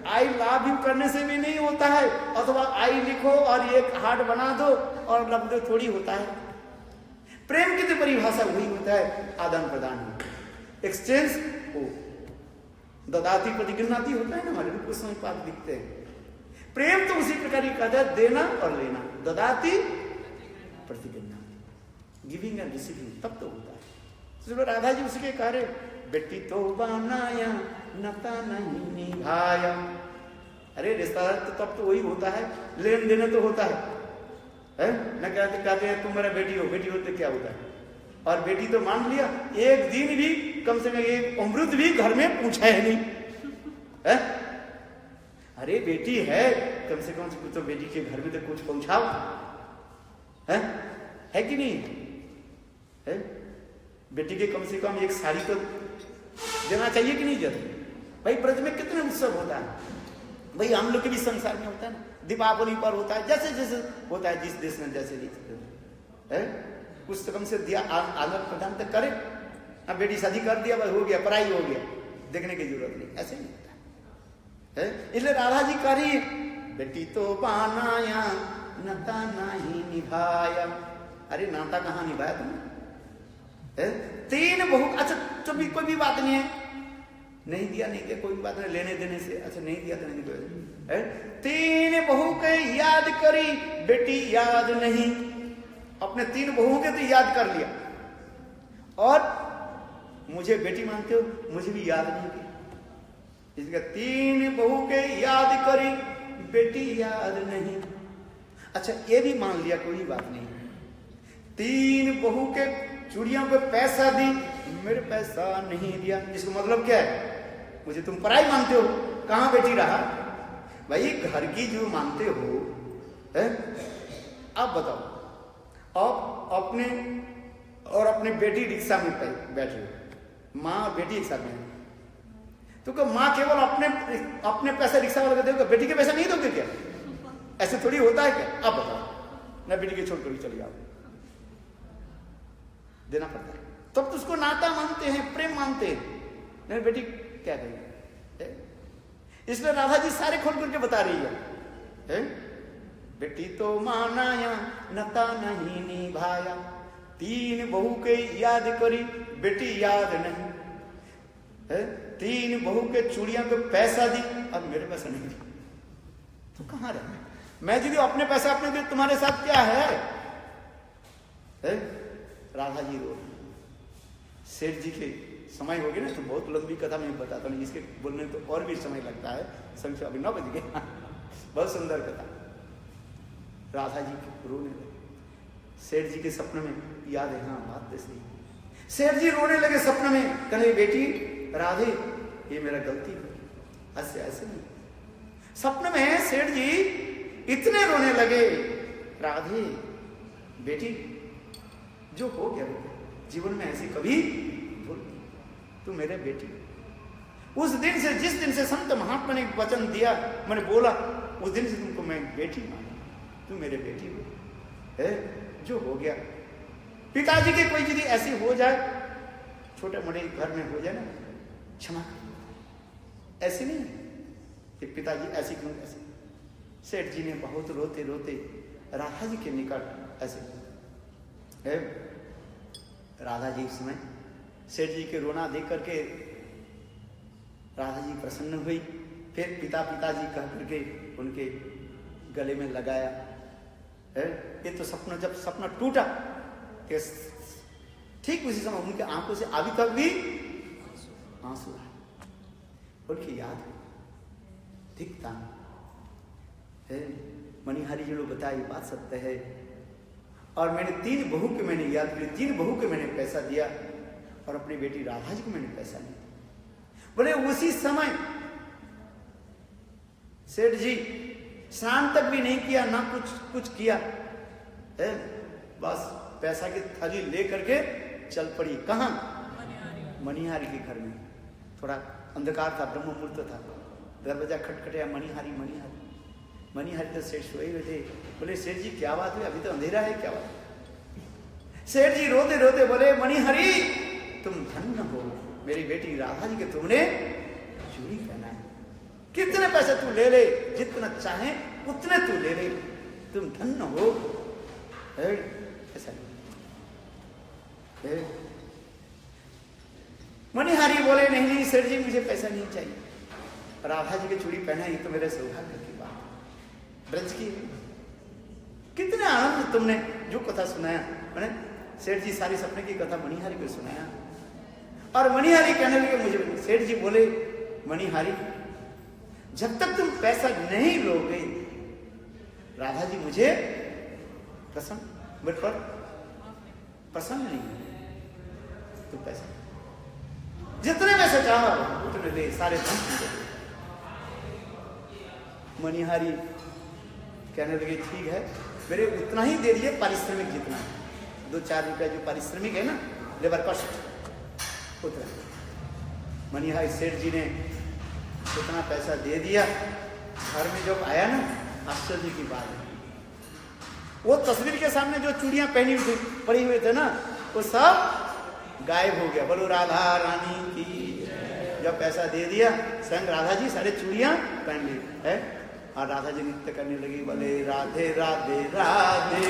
आई लव यू करने से भी नहीं होता है, अथवा आई लिखो और एक हार्ट बना दो और लव दो, थोड़ी होता है। प्रेम की तो परिभाषा वही होता है, आदान प्रदान, एक्सचेंज हो, ददाती प्रतिगृह्णाति होता है ना, हमारे रूप में पाठ दिखते हैं। प्रेम तो उसी प्रकार ही कहता है, देना और लेना, ददाती प्रतिगृह्णाति, गिविंग एंड रिसीविंग, तब तो होता है। तो राधा जी उसी के कह रहे, बेटी तो बनाया नता नहीं निभाया। अरे रिश्तेदार तो तब तो वही होता है, लेन देन तो होता है, न कहते हैं तुम मेरा बेटी हो, बेटी हो तो क्या होता है? और बेटी तो मान लिया, एक दिन भी कम से कम एक अमृत भी घर में पूछा है नहीं है? अरे बेटी है, कम से कम तो बेटी के घर में तो कुछ पहुंचाओ, है कि नहीं है? बेटी के कम से कम एक साड़ी तो देना चाहिए कि नहीं जरूर? भाई ब्रज में कितने उत्सव होता है, भाई हम लोग के भी संसार में होता है ना, दीपावली पर होता है, जैसे जैसे होता है, जिस देश में जैसे है, कुछ तो कम से दिया आदर प्रदान तक करे। अब बेटी शादी कर दिया, बस हो गया, पढ़ाई हो गया, देखने की जरूरत नहीं, ऐसे नहीं होता है। इसलिए राधा जी कह रही, बेटी तो बनाया नाता नहीं निभाया। अरे नाता कहाँ निभाया तुमने? 3 बहू, अच्छा तो भी कोई भी बात नहीं है, नहीं दिया नहीं दिया कोई भी बात नहीं, लेने देने से, अच्छा नहीं दिया तो नहीं दिया। 3 बहू के याद करी बेटी याद नहीं, अपने 3 बहुओं के तो याद कर लिया, और मुझे बेटी मानते हो, मुझे भी याद नहीं किया। इसलिए 3 बहू के याद करी बेटी याद नहीं। अच्छा ये भी मान लिया, कोई बात नहीं, 3 बहू के चूड़ियों पे पैसा दी, मेरे पैसा नहीं दिया। इसका मतलब क्या है? मुझे तुम पराई मानते हो, कहां बेटी रहा? भाई घर की जो मानते हो है, आप बताओ, आप अपने और अपने बेटी रिक्शा में बैठ रहे हो, माँ और बेटी एक साथ में, तो माँ केवल अपने पैसे रिक्शा वाले को दोगे, बेटी के पैसे नहीं दोगे क्या? ऐसे थोड़ी होता है क्या? आप बताओ, ना बेटी के छोड़ कर चली आओ, देना पड़ता है। तब तो उसको नाता मानते हैं, प्रेम मानते हैं। नहीं बेटी क्या कहेगी? इसलिए राधा जी सारे खोल करके बता रही है? बेटी तो मानाया नता नहीं निभाया, 3 बहू के याद करी बेटी याद नहीं, है, 3 बहू के चूड़ियां पे पैसा दी, अब मेरे पैसा नहीं दी तो कहां रहे? मैं यदि अपने पैसा अपने दे, तुम्हारे साथ क्या है? राधा जी रो, सेठ जी के समय हो गया ना, तो बहुत लंबी कथा मैं बताता हूँ, इसके बोलने तो और भी समय लगता है, समय अभी 9 बज गए। बहुत सुंदर कथा। राधा जी रोने लगे, सेठ जी के सपने में, याद है? हाँ, बात तो सही। सेठ जी रोने लगे सपने में, कहने बेटी राधे ये मेरा गलती है, ऐसे ऐसे नहीं। सपने में सेठ जी इतने रोने लगे, राधे बेटी जो हो गया जीवन में ऐसे कभी भूल, तू मेरे बेटी। उस दिन से, जिस दिन से संत महात्मा ने वचन दिया, मैंने बोला, उस दिन से तुमको मैं बेटी माना, तू मेरे बेटी हो, है जो हो गया। पिताजी के कोई यदि ऐसी हो जाए, छोटे मोटे घर में हो जाए ना, क्षमा कर, ऐसी नहीं कि पिताजी ऐसी क्यों ऐसी। सेठ जी ने बहुत रोते रोते राधा जी के निकट ऐसे है, राधा जी उस समय सेठ जी के रोना देख करके राधा जी प्रसन्न हुई, फिर पिताजी कह करके उनके गले में लगाया है। ये तो सपना, जब सपना टूटा ठीक उसी समय उनके आंखों से अभी तक भी आंसू आए, उनकी याद दिखता है। मणिहारी जी लोग बताया, बात सत्य है। और मैंने 3 बहू के मैंने याद की, 3 बहू के मैंने पैसा दिया, और अपनी बेटी राधा जी को मैंने पैसा नहीं दिया। बोले उसी समय सेठ जी स्नान तक भी नहीं किया, ना कुछ किया है, बस पैसा की थैली ले करके चल पड़ी। कहां? मणिहारी के घर में। थोड़ा अंधकार था, ब्रह्म मुहूर्त था, दरवाजा खटखटाया, मणिहारी मणिहारी मणिहारी। तो सेठ सोए हुए थे, बोले सेठ जी क्या बात हुई, अभी तो अंधेरा है, क्या बात? सेठ जी रोते रोते बोले, मणिहारी तुम धन्य हो, मेरी बेटी राधा जी के तुमने चूड़ी पहना है, कितने पैसे तू ले ले, जितना चाहे उतने तू ले ले, तुम धन्य हो। ऐसा मणिहारी बोले, नहीं नहीं सेठ जी मुझे पैसा नहीं चाहिए, राधा जी की चूड़ी पहना, ये तो मेरे सौभाग्य की बात, ब्रज की। कितने आनंद तुमने जो कथा सुनाया, मैंने सेठ जी सारी सपने की कथा मणिहारी को सुनाया, और मणिहारी कहने लगे मुझे, सेठ जी बोले, मणिहारी जब तक तुम पैसा नहीं लोगे राधा जी मुझे प्रसन्न, मुझ पर प्रसन्न नहीं, तो पैसा जितने पैसे चाहो उतने दे, सारे धन दे। मणिहारी कहने लगे ठीक है, मेरे उतना ही दे दिए, पारिश्रमिक जितना है, 2-4 रुपया जो पारिश्रमिक है ना, लेबर कॉस्ट, उतना। मणिहारी सेठ जी ने उतना पैसा दे दिया। घर में जब आया ना, आश्चर्य की बात है, वो तस्वीर के सामने जो चूड़ियां पहनी हुई पड़ी हुए थे ना, वो सब गायब हो गया। बोलो राधा रानी की। जब पैसा दे दिया, स्वयं राधा जी सारे चूड़ियां पहन ली है, और राधा जी नृत्य करने लगी, बोले राधे राधे राधे